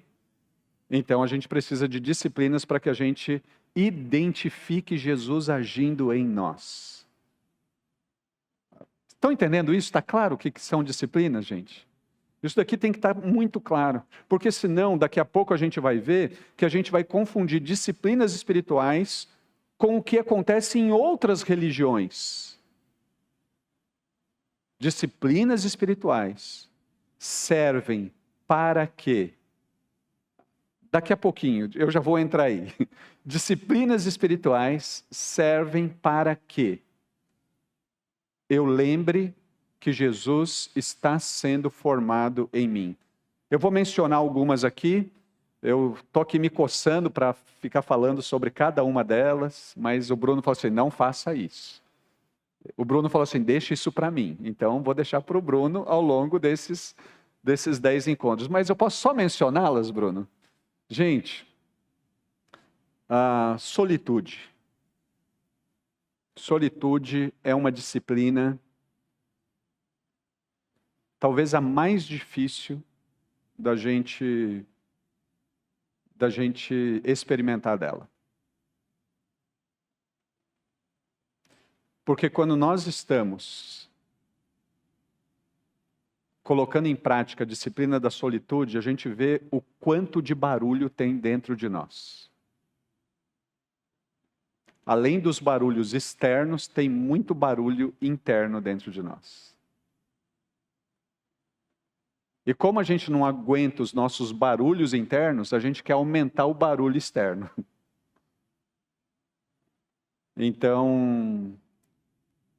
Então a gente precisa de disciplinas para que a gente identifique Jesus agindo em nós. Estão entendendo isso? Está claro o que são disciplinas, gente? Isso daqui tem que estar muito claro, porque senão daqui a pouco a gente vai ver que a gente vai confundir disciplinas espirituais com o que acontece em outras religiões. Disciplinas espirituais servem para quê? Daqui a pouquinho, eu já vou entrar aí. Disciplinas espirituais servem para quê? Eu lembre que Jesus está sendo formado em mim. Eu vou mencionar algumas aqui. Eu estou aqui me coçando para ficar falando sobre cada uma delas, mas o Bruno falou assim, não faça isso. O Bruno falou assim, deixa isso para mim. Então, vou deixar para o Bruno ao longo desses 10 encontros. Mas eu posso só mencioná-las, Bruno? Gente, a solitude. Solitude é uma disciplina, talvez a mais difícil da gente experimentar dela. Porque quando nós estamos colocando em prática a disciplina da solitude, a gente vê o quanto de barulho tem dentro de nós. Além dos barulhos externos, tem muito barulho interno dentro de nós. E como a gente não aguenta os nossos barulhos internos, a gente quer aumentar o barulho externo. Então,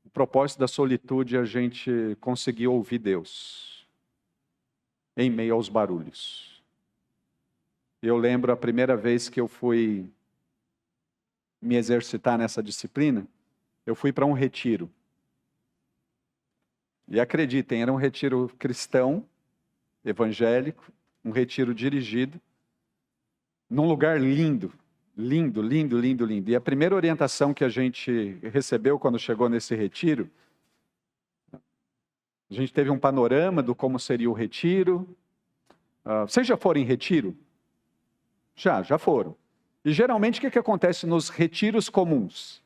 o propósito da solitude é a gente conseguir ouvir Deus em meio aos barulhos. Eu lembro a primeira vez que eu fui me exercitar nessa disciplina, eu fui para um retiro. E acreditem, era um retiro cristão, evangélico, um retiro dirigido, num lugar lindo, lindo, lindo, lindo, lindo. E a primeira orientação que a gente recebeu quando chegou nesse retiro, a gente teve um panorama do como seria o retiro. Vocês já foram em retiro? Já foram. E geralmente o que acontece nos retiros comuns?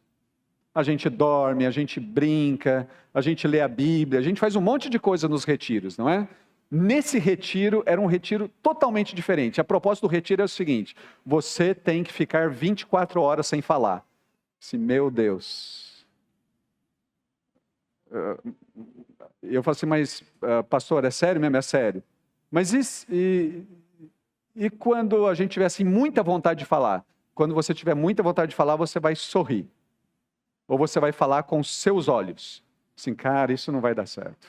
A gente dorme, a gente brinca, a gente lê a Bíblia, a gente faz um monte de coisa nos retiros, não é? Nesse retiro, era um retiro totalmente diferente. A proposta do retiro é o seguinte, você tem que ficar 24 horas sem falar. Assim, meu Deus. Eu falo assim, mas pastor, é sério mesmo? É sério. Mas e quando a gente tiver assim, muita vontade de falar? Quando você tiver muita vontade de falar, você vai sorrir. Ou você vai falar com os seus olhos. Assim, cara, isso não vai dar certo.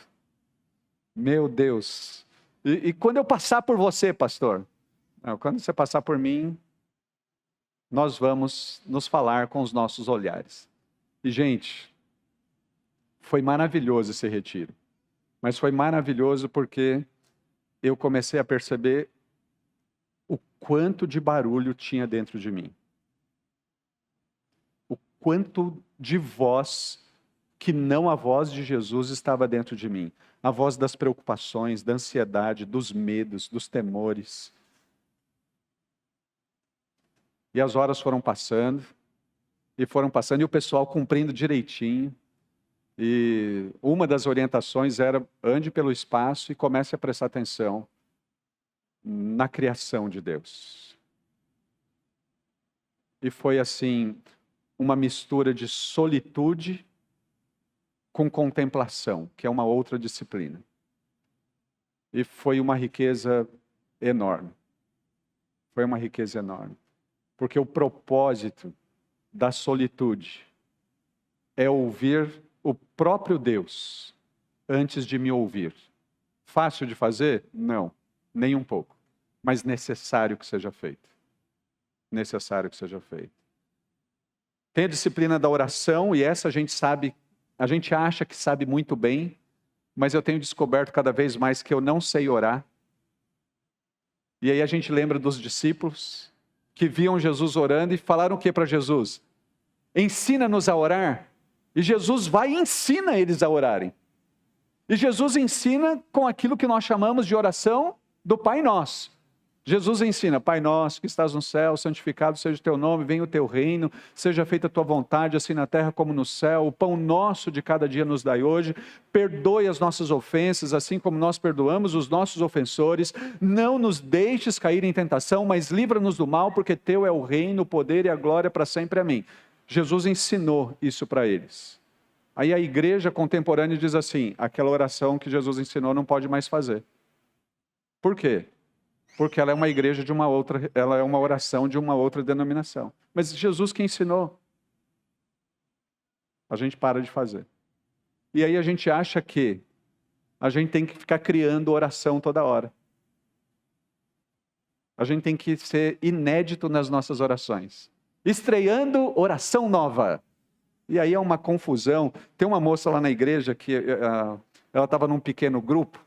Meu Deus. E quando eu passar por você, pastor? Não, quando você passar por mim, nós vamos nos falar com os nossos olhares. E, gente, foi maravilhoso esse retiro. Mas foi maravilhoso porque eu comecei a perceber o quanto de barulho tinha dentro de mim. O quanto de voz que não a voz de Jesus estava dentro de mim. A voz das preocupações, da ansiedade, dos medos, dos temores. E as horas foram passando, e o pessoal cumprindo direitinho. E uma das orientações era: ande pelo espaço e comece a prestar atenção na criação de Deus. E foi assim, uma mistura de solitude com contemplação, que é uma outra disciplina. E foi uma riqueza enorme. Foi uma riqueza enorme. Porque o propósito da solitude é ouvir o próprio Deus antes de me ouvir. Fácil de fazer? Não, nem um pouco. Mas necessário que seja feito. Necessário que seja feito. Tem a disciplina da oração, e essa a gente sabe, a gente acha que sabe muito bem, mas eu tenho descoberto cada vez mais que eu não sei orar. E aí a gente lembra dos discípulos que viam Jesus orando e falaram o que para Jesus? Ensina-nos a orar. E Jesus vai e ensina eles a orarem. E Jesus ensina com aquilo que nós chamamos de oração do Pai Nosso. Jesus ensina: Pai nosso que estás no céu, santificado seja o teu nome, venha o teu reino, seja feita a tua vontade, assim na terra como no céu. O pão nosso de cada dia nos dai hoje. Perdoe as nossas ofensas, assim como nós perdoamos os nossos ofensores. Não nos deixes cair em tentação, mas livra-nos do mal, porque teu é o reino, o poder e a glória para sempre. Amém. Jesus ensinou isso para eles. Aí a igreja contemporânea diz assim: aquela oração que Jesus ensinou não pode mais fazer. Por quê? Porque ela é uma igreja de uma outra, ela é uma oração de uma outra denominação. Mas Jesus que ensinou, a gente para de fazer. E aí a gente acha que a gente tem que ficar criando oração toda hora. A gente tem que ser inédito nas nossas orações. Estreando oração nova. E aí é uma confusão. Tem uma moça lá na igreja que ela estava num pequeno grupo.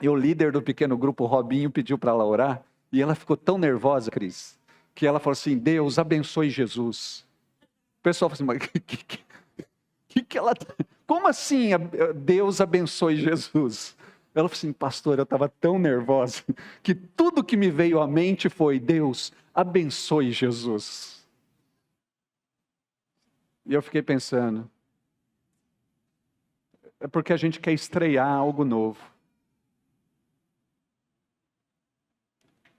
E o líder do pequeno grupo, Robinho, pediu para ela orar. E ela ficou tão nervosa, Cris, que ela falou assim: Deus abençoe Jesus. O pessoal falou assim: mas que ela... Como assim Deus abençoe Jesus? Ela falou assim: pastor, eu estava tão nervosa que tudo que me veio à mente foi: Deus abençoe Jesus. E eu fiquei pensando, é porque a gente quer estrear algo novo.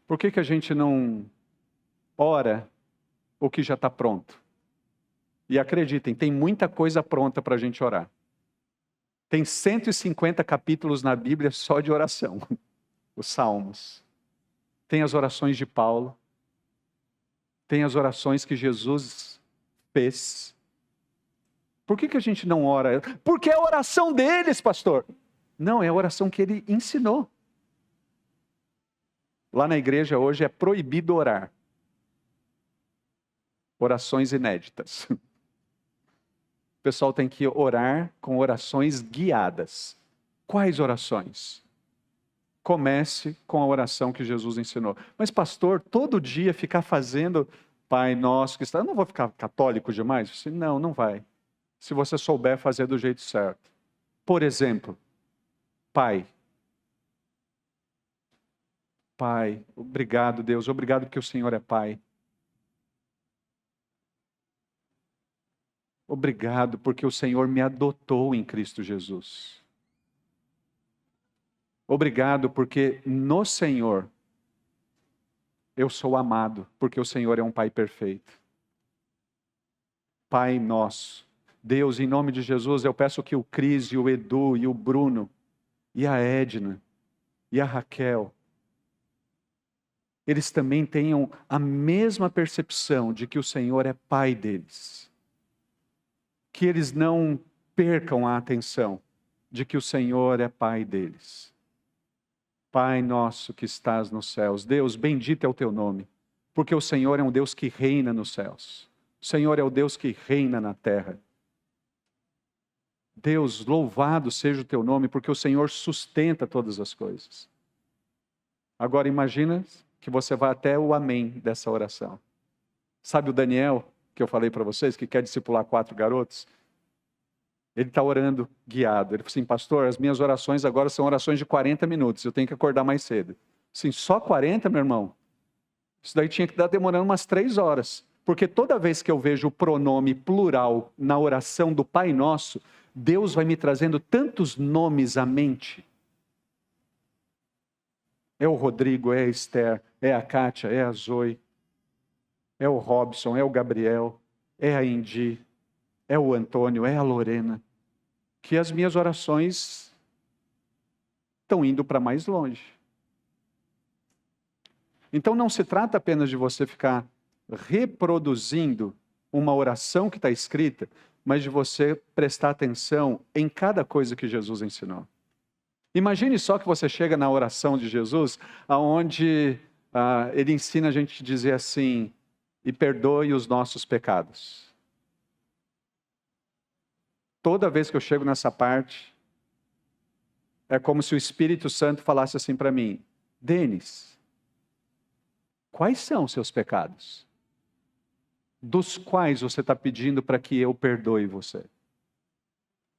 Por que a gente não ora o que já está pronto? E acreditem, tem muita coisa pronta para a gente orar. Tem 150 capítulos na Bíblia só de oração. Os Salmos. Tem as orações de Paulo. Tem as orações que Jesus fez. Por que a gente não ora? Porque é a oração deles, pastor. Não, é a oração que ele ensinou. Lá na igreja hoje é proibido orar. Orações inéditas. O pessoal tem que orar com orações guiadas. Quais orações? Comece com a oração que Jesus ensinou. Mas pastor, todo dia ficar fazendo Pai Nosso que está... Eu não vou ficar católico demais? Não, não vai. Se você souber fazer do jeito certo. Por exemplo, Pai, obrigado, Deus, obrigado porque o Senhor é Pai. Obrigado porque o Senhor me adotou em Cristo Jesus. Obrigado porque no Senhor eu sou amado, porque o Senhor é um Pai perfeito. Pai nosso. Deus, em nome de Jesus, eu peço que o Cris e o Edu e o Bruno e a Edna e a Raquel, eles também tenham a mesma percepção de que o Senhor é Pai deles. Que eles não percam a atenção de que o Senhor é Pai deles. Pai nosso que estás nos céus, Deus, bendito é o teu nome, porque o Senhor é um Deus que reina nos céus. O Senhor é o Deus que reina na terra. Deus, louvado seja o teu nome, porque o Senhor sustenta todas as coisas. Agora imagina que você vai até o amém dessa oração. Sabe o Daniel, que eu falei para vocês, que quer discipular 4 garotos? Ele está orando guiado. Ele falou assim, pastor, as minhas orações agora são orações de 40 minutos, eu tenho que acordar mais cedo. Assim, só 40, meu irmão? Isso daí tinha que estar demorando umas 3 horas. Porque toda vez que eu vejo o pronome plural na oração do Pai Nosso, Deus vai me trazendo tantos nomes à mente. É o Rodrigo, é a Esther, é a Kátia, é a Zoe, é o Robson, é o Gabriel, é a Indy, é o Antônio, é a Lorena. Que as minhas orações estão indo para mais longe. Então não se trata apenas de você ficar reproduzindo uma oração que está escrita, mas de você prestar atenção em cada coisa que Jesus ensinou. Imagine só que você chega na oração de Jesus, onde ele ensina a gente a dizer assim, e perdoe os nossos pecados. Toda vez que eu chego nessa parte, é como se o Espírito Santo falasse assim para mim, Denis, quais são os seus pecados? Dos quais você está pedindo para que eu perdoe você?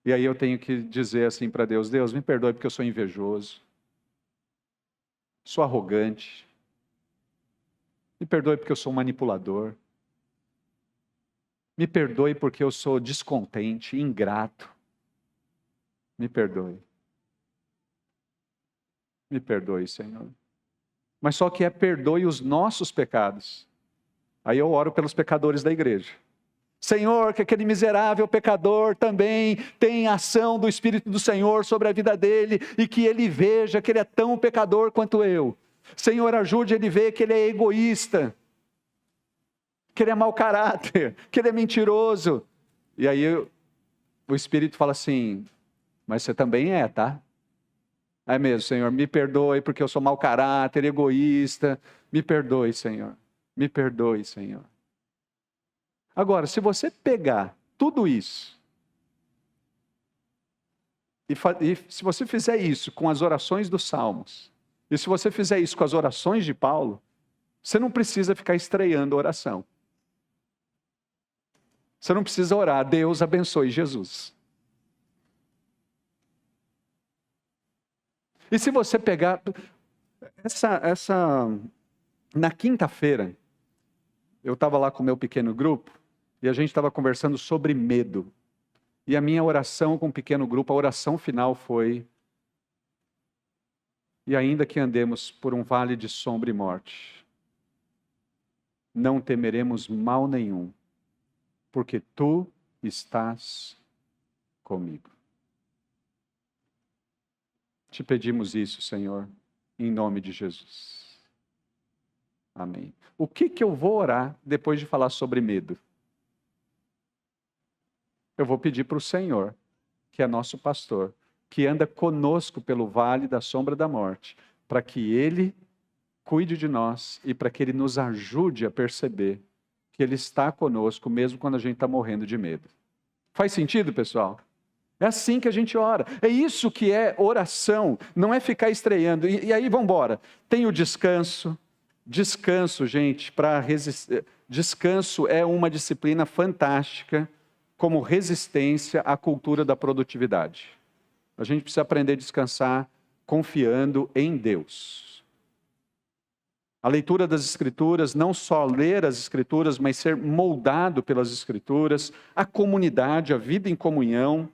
E aí eu tenho que dizer assim para Deus, Deus, me perdoe porque eu sou invejoso, sou arrogante, me perdoe porque eu sou manipulador, me perdoe porque eu sou descontente, ingrato, me perdoe. Me perdoe, Senhor. Mas só que perdoe os nossos pecados. Aí eu oro pelos pecadores da igreja. Senhor, que aquele miserável pecador também tenha ação do Espírito do Senhor sobre a vida dele e que ele veja que ele é tão pecador quanto eu. Senhor, ajude ele a ver que ele é egoísta, que ele é mau caráter, que ele é mentiroso. E aí o Espírito fala assim, mas você também é, tá? É mesmo, Senhor, me perdoe porque eu sou mau caráter, egoísta. Me perdoe, Senhor. Me perdoe, Senhor. Agora, se você pegar tudo isso, e se você fizer isso com as orações dos Salmos, e se você fizer isso com as orações de Paulo, você não precisa ficar estreando a oração. Você não precisa orar, Deus abençoe Jesus. E se você pegar na quinta-feira, eu estava lá com o meu pequeno grupo, e a gente estava conversando sobre medo. E a minha oração com o pequeno grupo, a oração final foi, e ainda que andemos por um vale de sombra e morte, não temeremos mal nenhum, porque tu estás comigo. Te pedimos isso, Senhor, em nome de Jesus. Amém. O que eu vou orar depois de falar sobre medo? Eu vou pedir para o Senhor, que é nosso pastor, que anda conosco pelo vale da sombra da morte, para que Ele cuide de nós e para que Ele nos ajude a perceber que Ele está conosco, mesmo quando a gente está morrendo de medo. Faz sentido, pessoal? É assim que a gente ora. É isso que é oração, não é ficar estreando. E aí, vamos embora. Tem o descanso. Descanso, gente, descanso é uma disciplina fantástica como resistência à cultura da produtividade. A gente precisa aprender a descansar confiando em Deus. A leitura das Escrituras, não só ler as Escrituras, mas ser moldado pelas Escrituras, a comunidade, a vida em comunhão.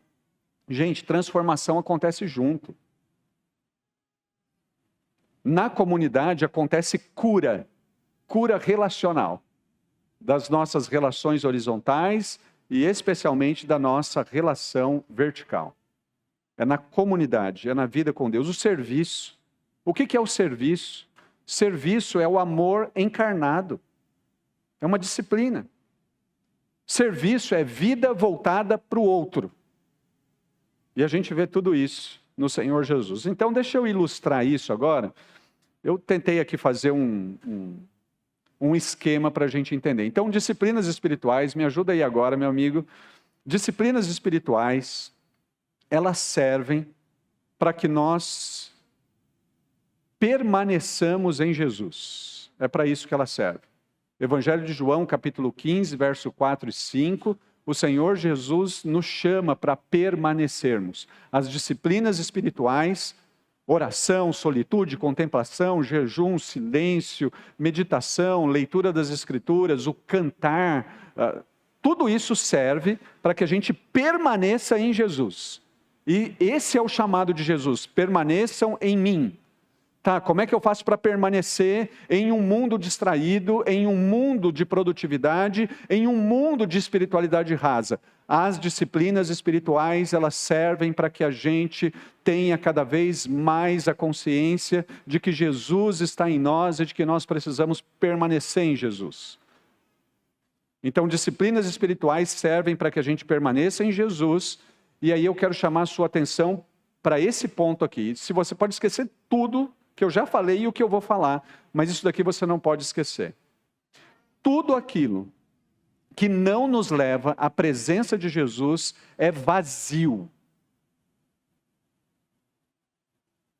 Gente, transformação acontece junto. Na comunidade acontece cura relacional, das nossas relações horizontais e especialmente da nossa relação vertical. É na comunidade, é na vida com Deus. O serviço. O que é o serviço? Serviço é o amor encarnado. É uma disciplina. Serviço é vida voltada para o outro. E a gente vê tudo isso no Senhor Jesus. Então, deixa eu ilustrar isso agora. Eu tentei aqui fazer um esquema para a gente entender. Então, disciplinas espirituais, me ajuda aí agora, meu amigo. Disciplinas espirituais, elas servem para que nós permaneçamos em Jesus. É para isso que ela serve. Evangelho de João, capítulo 15, verso 4 e 5, o Senhor Jesus nos chama para permanecermos. As disciplinas espirituais, oração, solitude, contemplação, jejum, silêncio, meditação, leitura das Escrituras, o cantar, tudo isso serve para que a gente permaneça em Jesus. E esse é o chamado de Jesus, permaneçam em mim. Tá, como é que eu faço para permanecer em um mundo distraído, em um mundo de produtividade, em um mundo de espiritualidade rasa? As disciplinas espirituais, elas servem para que a gente tenha cada vez mais a consciência de que Jesus está em nós e de que nós precisamos permanecer em Jesus. Então, disciplinas espirituais servem para que a gente permaneça em Jesus, e aí eu quero chamar a sua atenção para esse ponto aqui. Se você pode esquecer tudo que eu já falei e o que eu vou falar, mas isso daqui você não pode esquecer. Tudo aquilo que não nos leva à presença de Jesus é vazio.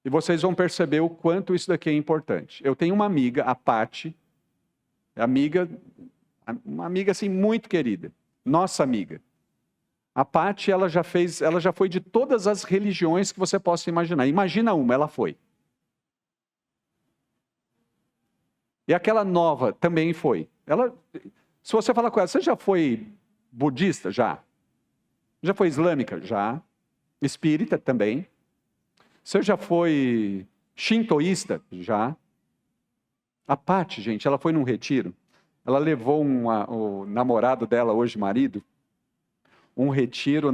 E vocês vão perceber o quanto isso daqui é importante. Eu tenho uma amiga, a Pati, uma amiga assim muito querida, nossa amiga. A Pati, ela já foi de todas as religiões que você possa imaginar. Imagina uma, ela foi. E aquela nova também foi. Se você falar com ela, você já foi budista? Já. Já foi islâmica? Já. Espírita? Também. Você já foi shintoísta? Já. A Pati, gente, ela foi num retiro. Ela levou o namorado dela, hoje marido, um retiro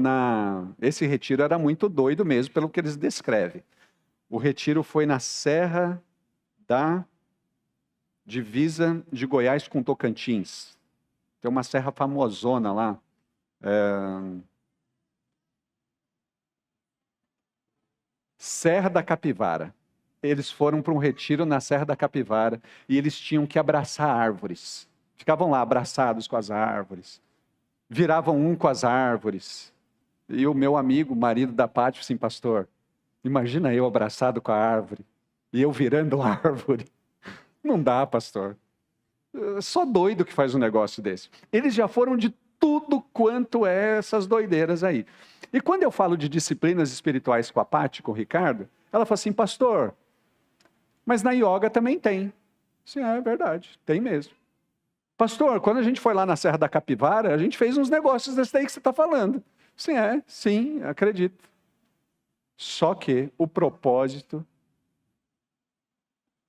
Esse retiro era muito doido mesmo, pelo que eles descrevem. O retiro foi na Serra da divisa de Goiás com Tocantins. Tem uma serra famosona lá. Serra da Capivara. Eles foram para um retiro na Serra da Capivara e eles tinham que abraçar árvores. Ficavam lá abraçados com as árvores. Viravam um com as árvores. E o meu amigo, marido da Pati, assim, pastor, imagina eu abraçado com a árvore e eu virando a árvore. Não dá, pastor. Só doido que faz um negócio desse. Eles já foram de tudo quanto é essas doideiras aí. E quando eu falo de disciplinas espirituais com a Pati, com o Ricardo, ela fala assim, pastor, mas na yoga também tem. Sim, é verdade, tem mesmo. Pastor, quando a gente foi lá na Serra da Capivara, a gente fez uns negócios desse daí que você está falando. Sim, acredito. Só que o propósito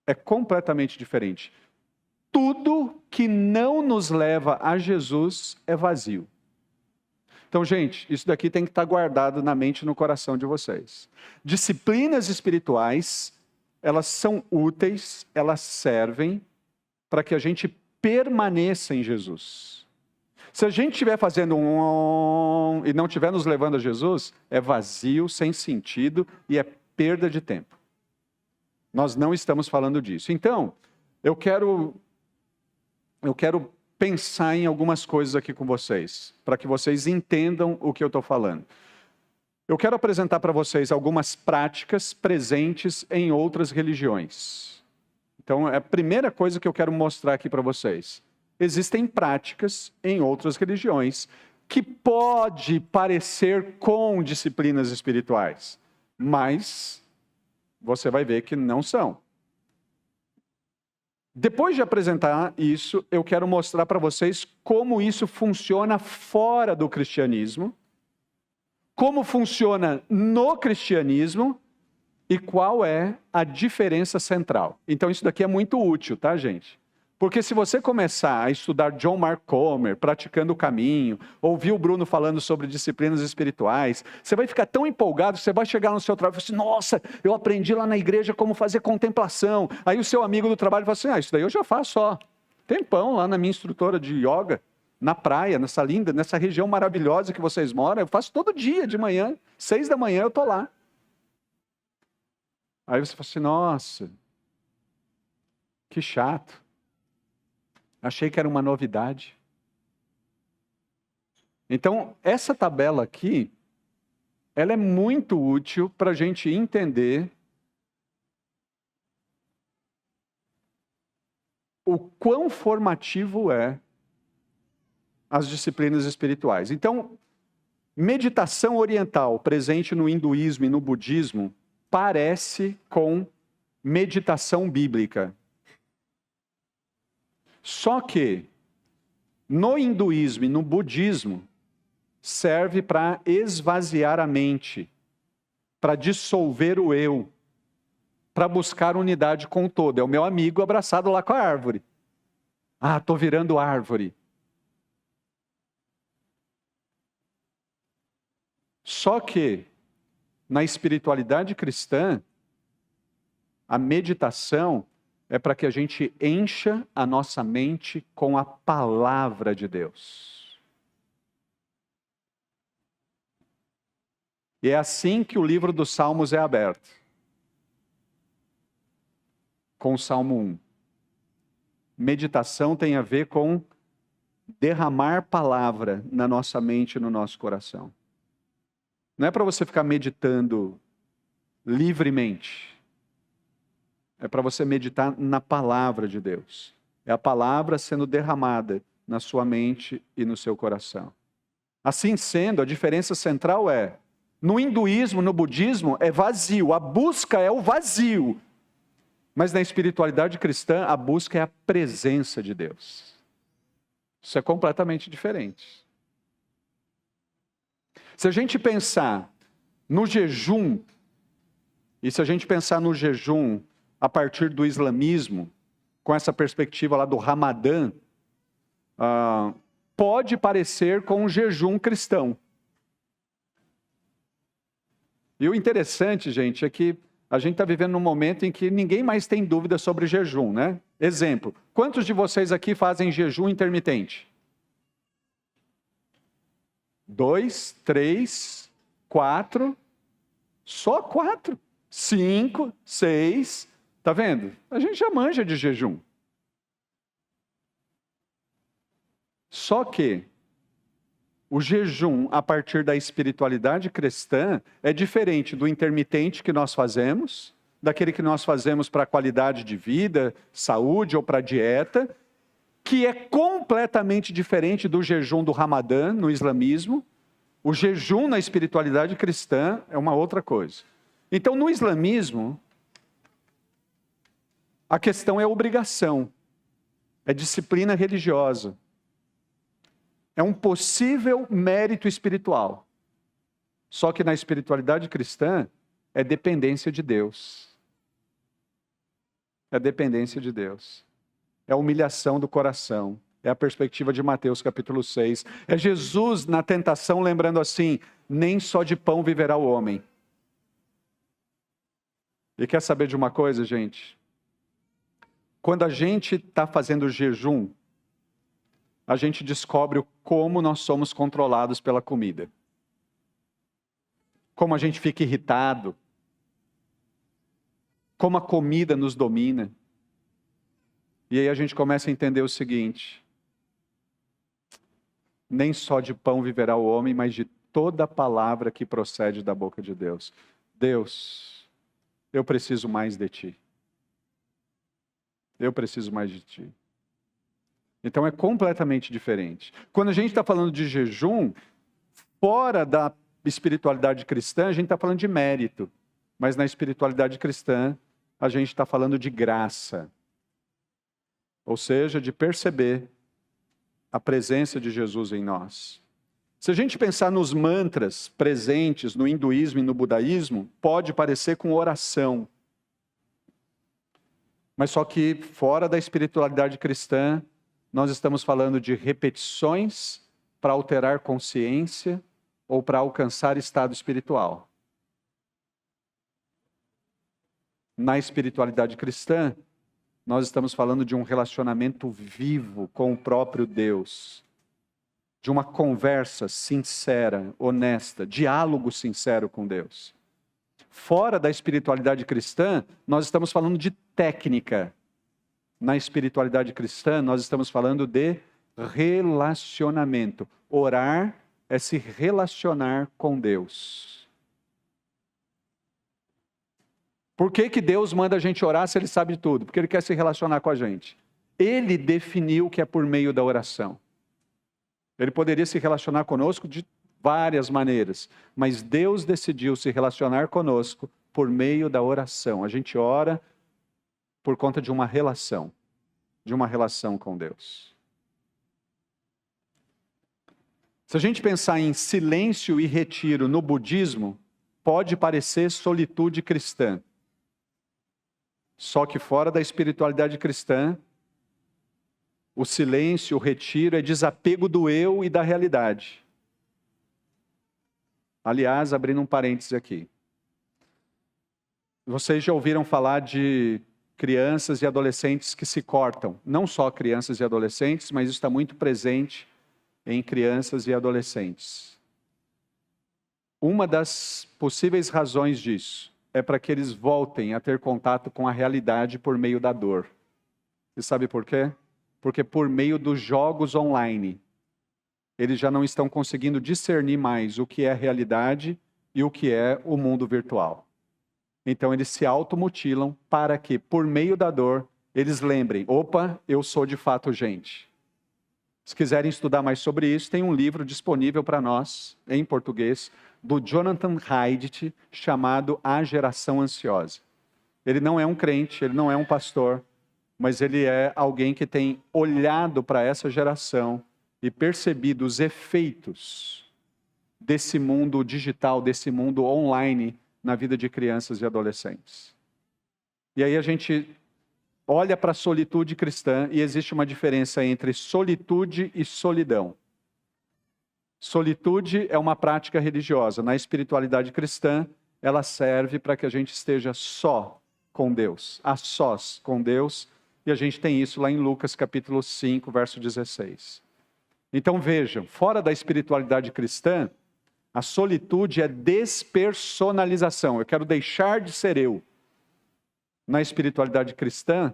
é completamente diferente. Tudo que não nos leva a Jesus é vazio. Então, gente, isso daqui tem que estar guardado na mente e no coração de vocês. Disciplinas espirituais, elas são úteis, elas servem para que a gente permaneça em Jesus. Se a gente estiver fazendo e não estiver nos levando a Jesus, é vazio, sem sentido e é perda de tempo. Nós não estamos falando disso. Então, eu quero pensar em algumas coisas aqui com vocês, para que vocês entendam o que eu estou falando. Eu quero apresentar para vocês algumas práticas presentes em outras religiões. Então, é a primeira coisa que eu quero mostrar aqui para vocês. Existem práticas em outras religiões que pode parecer com disciplinas espirituais, mas você vai ver que não são. Depois de apresentar isso, eu quero mostrar para vocês como isso funciona fora do cristianismo, como funciona no cristianismo e qual é a diferença central. Então isso daqui é muito útil, tá, gente? Porque se você começar a estudar John Mark Comer, Praticando o Caminho, ouvir o Bruno falando sobre disciplinas espirituais, você vai ficar tão empolgado que você vai chegar no seu trabalho e falar assim, nossa, eu aprendi lá na igreja como fazer contemplação. Aí o seu amigo do trabalho fala assim, isso daí eu já faço, tempão lá na minha instrutora de yoga, na praia, nessa região maravilhosa que vocês moram, eu faço todo dia de manhã, 6 da manhã eu estou lá. Aí você fala assim, nossa, que chato. Achei que era uma novidade. Então, essa tabela aqui, ela é muito útil para a gente entender o quão formativo é as disciplinas espirituais. Então, meditação oriental presente no hinduísmo e no budismo parece com meditação bíblica. Só que, no hinduísmo e no budismo, serve para esvaziar a mente, para dissolver o eu, para buscar unidade com o todo. É o meu amigo abraçado lá com a árvore. Estou virando árvore. Só que, na espiritualidade cristã, a meditação é para que a gente encha a nossa mente com a palavra de Deus. E é assim que o livro dos Salmos é aberto. Com o Salmo 1. Meditação tem a ver com derramar palavra na nossa mente e no nosso coração. Não é para você ficar meditando livremente. É para você meditar na palavra de Deus. É a palavra sendo derramada na sua mente e no seu coração. Assim sendo, a diferença central é, no hinduísmo, no budismo, é vazio. A busca é o vazio. Mas na espiritualidade cristã, a busca é a presença de Deus. Isso é completamente diferente. Se a gente pensar no jejum, e se a gente pensar no jejum a partir do islamismo, com essa perspectiva lá do Ramadã, pode parecer com um jejum cristão. E o interessante, gente, é que a gente está vivendo num momento em que ninguém mais tem dúvida sobre jejum, né? Exemplo, quantos de vocês aqui fazem jejum intermitente? 2, 3, 4, só 4, 5, 6... Está vendo? A gente já manja de jejum. Só que o jejum, a partir da espiritualidade cristã, é diferente do intermitente que nós fazemos, daquele que nós fazemos para qualidade de vida, saúde ou para dieta, que é completamente diferente do jejum do Ramadã no islamismo. O jejum na espiritualidade cristã é uma outra coisa. Então, no islamismo, a questão é obrigação, é disciplina religiosa, é um possível mérito espiritual. Só que na espiritualidade cristã é dependência de Deus. É dependência de Deus. É a humilhação do coração. É a perspectiva de Mateus capítulo 6. É Jesus na tentação lembrando assim, nem só de pão viverá o homem. E quer saber de uma coisa, gente? Quando a gente está fazendo jejum, a gente descobre como nós somos controlados pela comida. Como a gente fica irritado. Como a comida nos domina. E aí a gente começa a entender o seguinte: nem só de pão viverá o homem, mas de toda palavra que procede da boca de Deus. Deus, eu preciso mais de Ti. Eu preciso mais de Ti. Então é completamente diferente. Quando a gente está falando de jejum, fora da espiritualidade cristã, a gente está falando de mérito. Mas na espiritualidade cristã, a gente está falando de graça. Ou seja, de perceber a presença de Jesus em nós. Se a gente pensar nos mantras presentes no hinduísmo e no budaísmo, pode parecer com oração. Mas só que fora da espiritualidade cristã, nós estamos falando de repetições para alterar consciência ou para alcançar estado espiritual. Na espiritualidade cristã, nós estamos falando de um relacionamento vivo com o próprio Deus, de uma conversa sincera, honesta, diálogo sincero com Deus. Fora da espiritualidade cristã, nós estamos falando de técnica. Na espiritualidade cristã, nós estamos falando de relacionamento. Orar é se relacionar com Deus. Por que que Deus manda a gente orar se Ele sabe de tudo? Porque Ele quer se relacionar com a gente. Ele definiu que é por meio da oração. Ele poderia se relacionar conosco de várias maneiras, mas Deus decidiu se relacionar conosco por meio da oração. A gente ora por conta de uma relação com Deus. Se a gente pensar em silêncio e retiro no budismo, pode parecer solitude cristã. Só que fora da espiritualidade cristã, o silêncio, o retiro é desapego do eu e da realidade. Aliás, abrindo um parêntese aqui. Vocês já ouviram falar de crianças e adolescentes que se cortam. Não só crianças e adolescentes, mas isso está muito presente em crianças e adolescentes. Uma das possíveis razões disso é para que eles voltem a ter contato com a realidade por meio da dor. Você sabe por quê? Porque por meio dos jogos online, eles já não estão conseguindo discernir mais o que é realidade e o que é o mundo virtual. Então eles se automutilam para que, por meio da dor, eles lembrem, opa, eu sou de fato gente. Se quiserem estudar mais sobre isso, tem um livro disponível para nós, em português, do Jonathan Haidt, chamado A Geração Ansiosa. Ele não é um crente, ele não é um pastor, mas ele é alguém que tem olhado para essa geração e percebido os efeitos desse mundo digital, desse mundo online na vida de crianças e adolescentes. E aí a gente olha para a solitude cristã e existe uma diferença entre solitude e solidão. Solitude é uma prática religiosa. Na espiritualidade cristã, ela serve para que a gente esteja só com Deus, a sós com Deus, e a gente tem isso lá em Lucas capítulo 5, verso 16. Então vejam, fora da espiritualidade cristã, a solitude é despersonalização. Eu quero deixar de ser eu. Na espiritualidade cristã,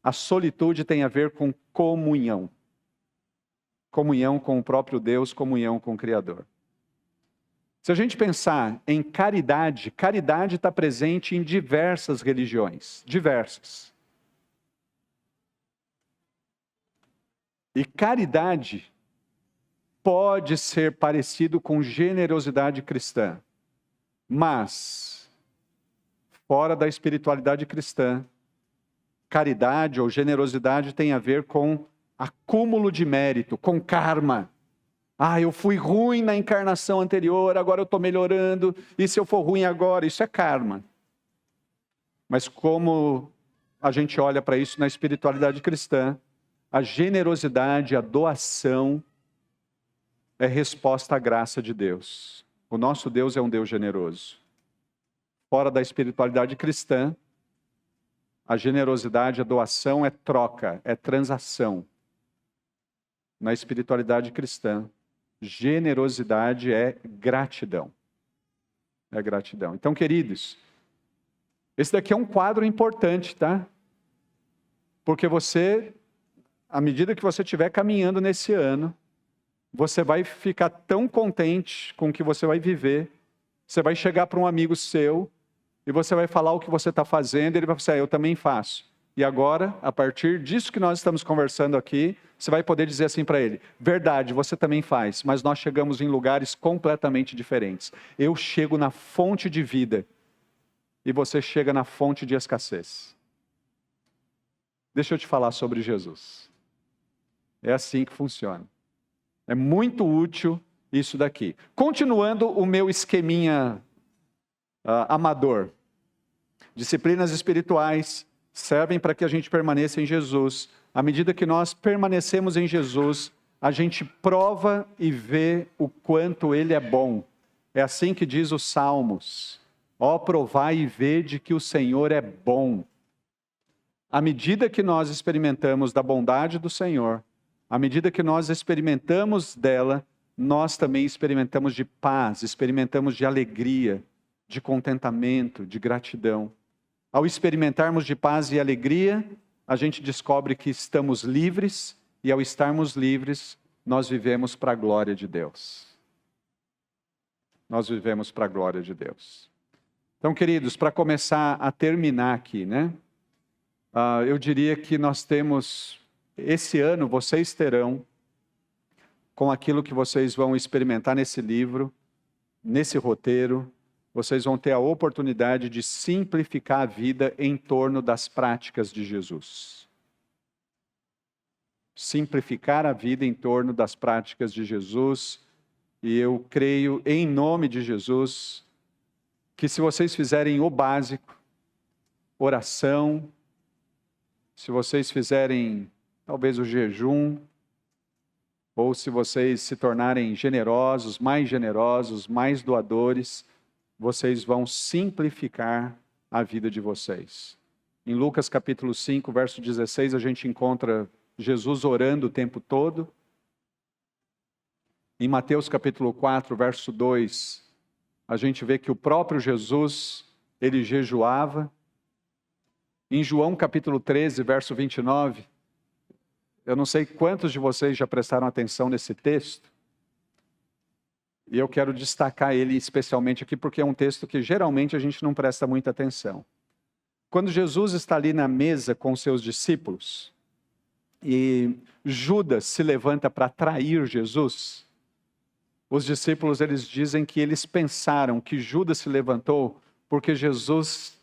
a solitude tem a ver com comunhão. Comunhão com o próprio Deus, comunhão com o Criador. Se a gente pensar em caridade, caridade está presente em diversas religiões. Diversas. E caridade pode ser parecido com generosidade cristã, mas fora da espiritualidade cristã, caridade ou generosidade tem a ver com acúmulo de mérito, com karma. Eu fui ruim na encarnação anterior, agora eu estou melhorando, e se eu for ruim agora? Isso é karma. Mas como a gente olha para isso na espiritualidade cristã, a generosidade, a doação, é resposta à graça de Deus. O nosso Deus é um Deus generoso. Fora da espiritualidade cristã, a generosidade, a doação é troca, é transação. Na espiritualidade cristã, generosidade é gratidão. É gratidão. Então, queridos, esse daqui é um quadro importante, tá? Porque você, à medida que você estiver caminhando nesse ano, você vai ficar tão contente com o que você vai viver, você vai chegar para um amigo seu e você vai falar o que você está fazendo e ele vai falar, eu também faço. E agora, a partir disso que nós estamos conversando aqui, você vai poder dizer assim para ele, verdade, você também faz, mas nós chegamos em lugares completamente diferentes. Eu chego na fonte de vida e você chega na fonte de escassez. Deixa eu te falar sobre Jesus. É assim que funciona. É muito útil isso daqui. Continuando o meu esqueminha amador. Disciplinas espirituais, servem para que a gente permaneça em Jesus. À medida que nós permanecemos em Jesus, a gente prova e vê o quanto Ele é bom. É assim que diz os Salmos. Ó, provai e vede que o Senhor é bom. À medida que nós experimentamos da bondade do Senhor, à medida que nós experimentamos dela, nós também experimentamos de paz, experimentamos de alegria, de contentamento, de gratidão. Ao experimentarmos de paz e alegria, a gente descobre que estamos livres, e ao estarmos livres, nós vivemos para a glória de Deus. Nós vivemos para a glória de Deus. Então, queridos, para começar a terminar aqui, né? Eu diria que nós temos, esse ano, vocês terão, com aquilo que vocês vão experimentar nesse livro, nesse roteiro, vocês vão ter a oportunidade de simplificar a vida em torno das práticas de Jesus. Simplificar a vida em torno das práticas de Jesus. E eu creio, em nome de Jesus, que se vocês fizerem o básico, oração, se vocês fizerem talvez o jejum, ou se vocês se tornarem generosos, mais doadores, vocês vão simplificar a vida de vocês. Em Lucas capítulo 5, verso 16, a gente encontra Jesus orando o tempo todo. Em Mateus capítulo 4, verso 2, a gente vê que o próprio Jesus, ele jejuava. Em João capítulo 13, verso 29, eu não sei quantos de vocês já prestaram atenção nesse texto, e eu quero destacar ele especialmente aqui, porque é um texto que geralmente a gente não presta muita atenção. Quando Jesus está ali na mesa com seus discípulos, e Judas se levanta para trair Jesus, os discípulos, eles dizem que eles pensaram que Judas se levantou porque Jesus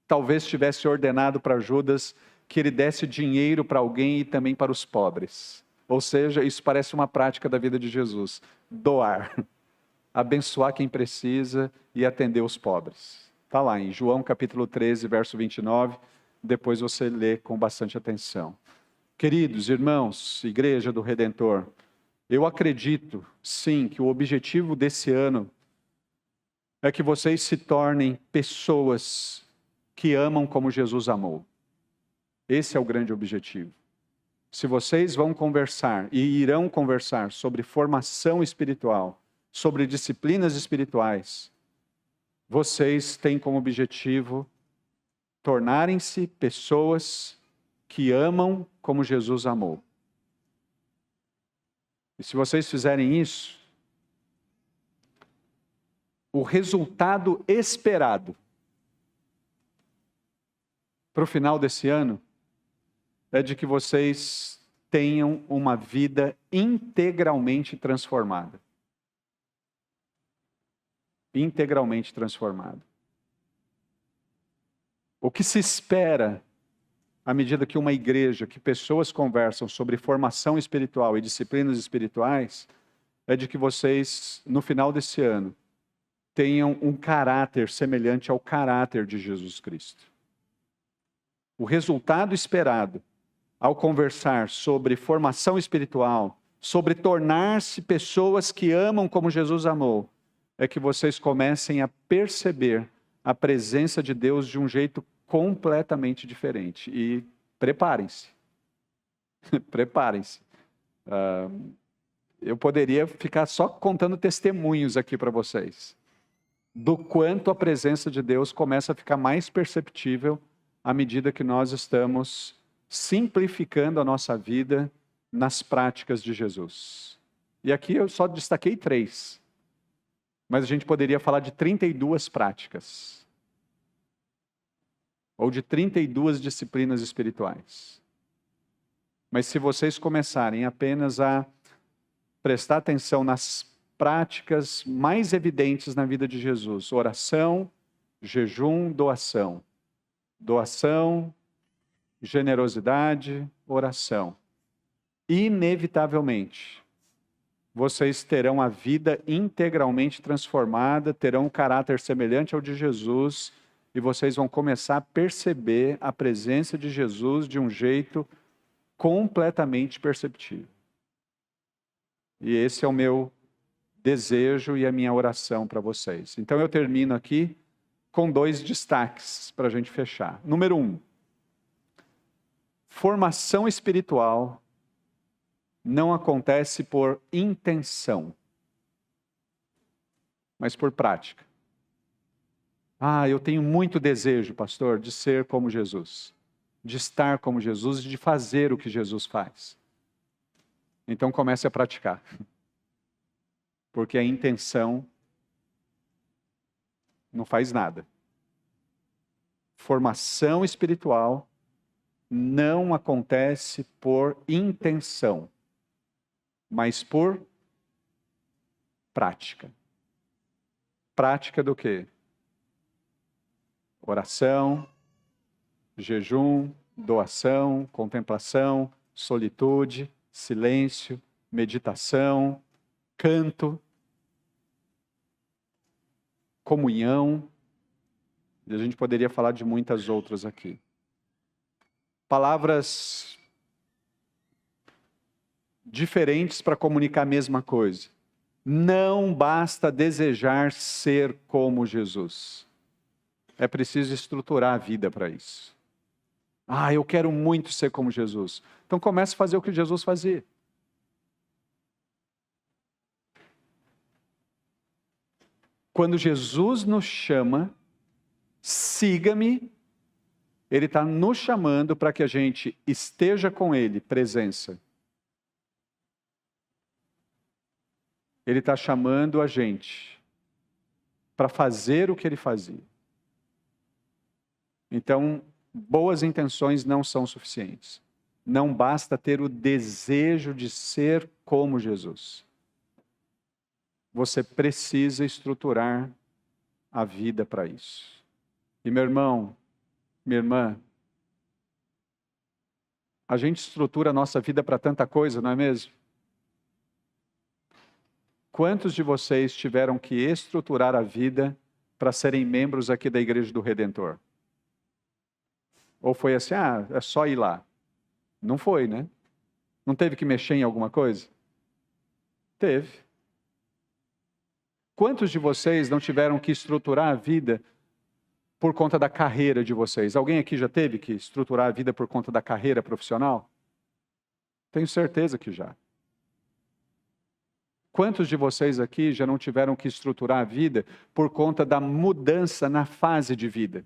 talvez tivesse ordenado para Judas que ele desse dinheiro para alguém e também para os pobres. Ou seja, isso parece uma prática da vida de Jesus. Doar, abençoar quem precisa e atender os pobres. Está lá em João capítulo 13, verso 29. Depois você lê com bastante atenção. Queridos irmãos, Igreja do Redentor, eu acredito, sim, que o objetivo desse ano é que vocês se tornem pessoas que amam como Jesus amou. Esse é o grande objetivo. Se vocês vão conversar e irão conversar sobre formação espiritual, sobre disciplinas espirituais, vocês têm como objetivo tornarem-se pessoas que amam como Jesus amou. E se vocês fizerem isso, o resultado esperado para o final desse ano é de que vocês tenham uma vida integralmente transformada. Integralmente transformada. O que se espera à medida que uma igreja, que pessoas conversam sobre formação espiritual e disciplinas espirituais, é de que vocês, no final desse ano, tenham um caráter semelhante ao caráter de Jesus Cristo. O resultado esperado, ao conversar sobre formação espiritual, sobre tornar-se pessoas que amam como Jesus amou, é que vocês comecem a perceber a presença de Deus de um jeito completamente diferente. E preparem-se. Preparem-se. Eu poderia ficar só contando testemunhos aqui para vocês, do quanto a presença de Deus começa a ficar mais perceptível à medida que nós estamos simplificando a nossa vida nas práticas de Jesus. E aqui eu só destaquei 3, mas a gente poderia falar de 32 práticas, ou de 32 disciplinas espirituais. Mas se vocês começarem apenas a prestar atenção nas práticas mais evidentes na vida de Jesus, oração, jejum, doação. Doação, generosidade, oração. Inevitavelmente, vocês terão a vida integralmente transformada, terão um caráter semelhante ao de Jesus, e vocês vão começar a perceber a presença de Jesus de um jeito completamente perceptível. E esse é o meu desejo e a minha oração para vocês. Então eu termino aqui com 2 destaques para a gente fechar. Número 1, formação espiritual não acontece por intenção, mas por prática. Eu tenho muito desejo, pastor, de ser como Jesus, de estar como Jesus, de fazer o que Jesus faz. Então comece a praticar. Porque a intenção não faz nada. Formação espiritual não acontece por intenção, mas por prática. Prática do quê? Oração, jejum, doação, contemplação, solitude, silêncio, meditação, canto, comunhão. E a gente poderia falar de muitas outras aqui. Palavras diferentes para comunicar a mesma coisa. Não basta desejar ser como Jesus. É preciso estruturar a vida para isso. Eu quero muito ser como Jesus. Então comece a fazer o que Jesus fazia. Quando Jesus nos chama, siga-me, Ele está nos chamando para que a gente esteja com Ele, presença. Ele está chamando a gente para fazer o que Ele fazia. Então, boas intenções não são suficientes. Não basta ter o desejo de ser como Jesus. Você precisa estruturar a vida para isso. E meu irmão, minha irmã, a gente estrutura a nossa vida para tanta coisa, não é mesmo? Quantos de vocês tiveram que estruturar a vida para serem membros aqui da Igreja do Redentor? Ou foi assim, é só ir lá? Não foi, né? Não teve que mexer em alguma coisa? Teve. Quantos de vocês não tiveram que estruturar a vida por conta da carreira de vocês? Alguém aqui já teve que estruturar a vida por conta da carreira profissional? Tenho certeza que já. Quantos de vocês aqui já não tiveram que estruturar a vida por conta da mudança na fase de vida?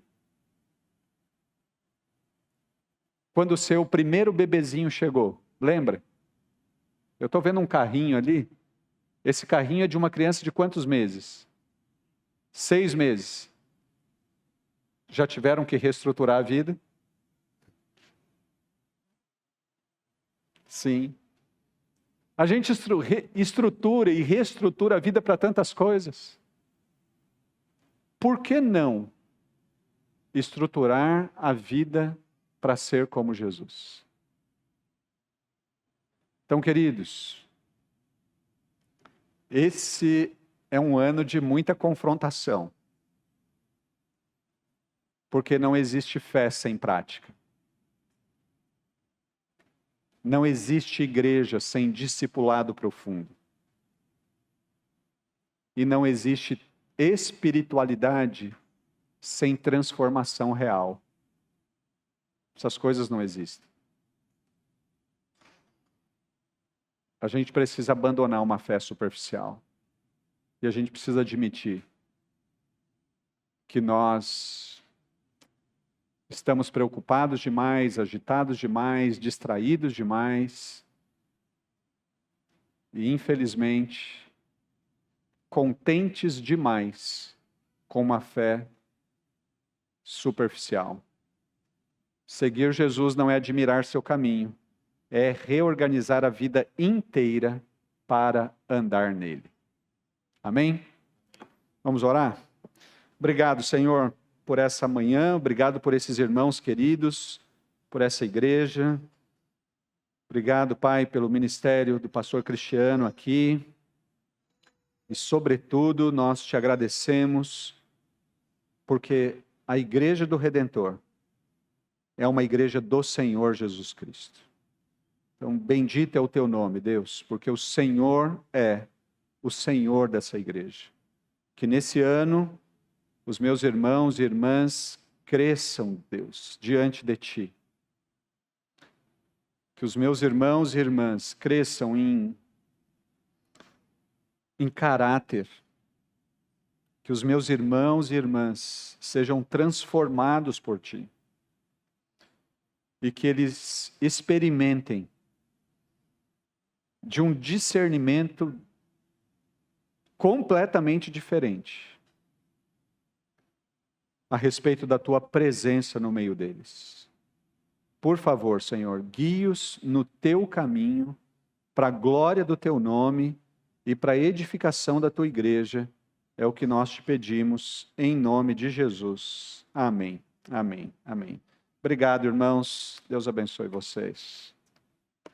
Quando o seu primeiro bebezinho chegou, lembra? Eu estou vendo um carrinho ali. Esse carrinho é de uma criança de quantos meses? 6 meses. Já tiveram que reestruturar a vida? Sim. A gente estrutura e reestrutura a vida para tantas coisas. Por que não estruturar a vida para ser como Jesus? Então, queridos, esse é um ano de muita confrontação. Porque não existe fé sem prática. Não existe igreja sem discipulado profundo. E não existe espiritualidade sem transformação real. Essas coisas não existem. A gente precisa abandonar uma fé superficial. E a gente precisa admitir que nós estamos preocupados demais, agitados demais, distraídos demais. E, infelizmente, contentes demais com uma fé superficial. Seguir Jesus não é admirar seu caminho, é reorganizar a vida inteira para andar nele. Amém? Vamos orar? Obrigado, Senhor, por essa manhã, obrigado por esses irmãos queridos, por essa igreja. Obrigado, Pai, pelo ministério do pastor Cristiano aqui. E, sobretudo, nós te agradecemos porque a igreja do Redentor é uma igreja do Senhor Jesus Cristo. Então, bendito é o teu nome, Deus, porque o Senhor é o Senhor dessa igreja. Que nesse ano, os meus irmãos e irmãs cresçam, Deus, diante de ti. Que os meus irmãos e irmãs cresçam em caráter. Que os meus irmãos e irmãs sejam transformados por ti. E que eles experimentem de um discernimento completamente diferente a respeito da tua presença no meio deles. Por favor, Senhor, guie-os no teu caminho, para a glória do teu nome e para a edificação da tua igreja. É o que nós te pedimos, em nome de Jesus. Amém, amém, amém. Obrigado, irmãos. Deus abençoe vocês.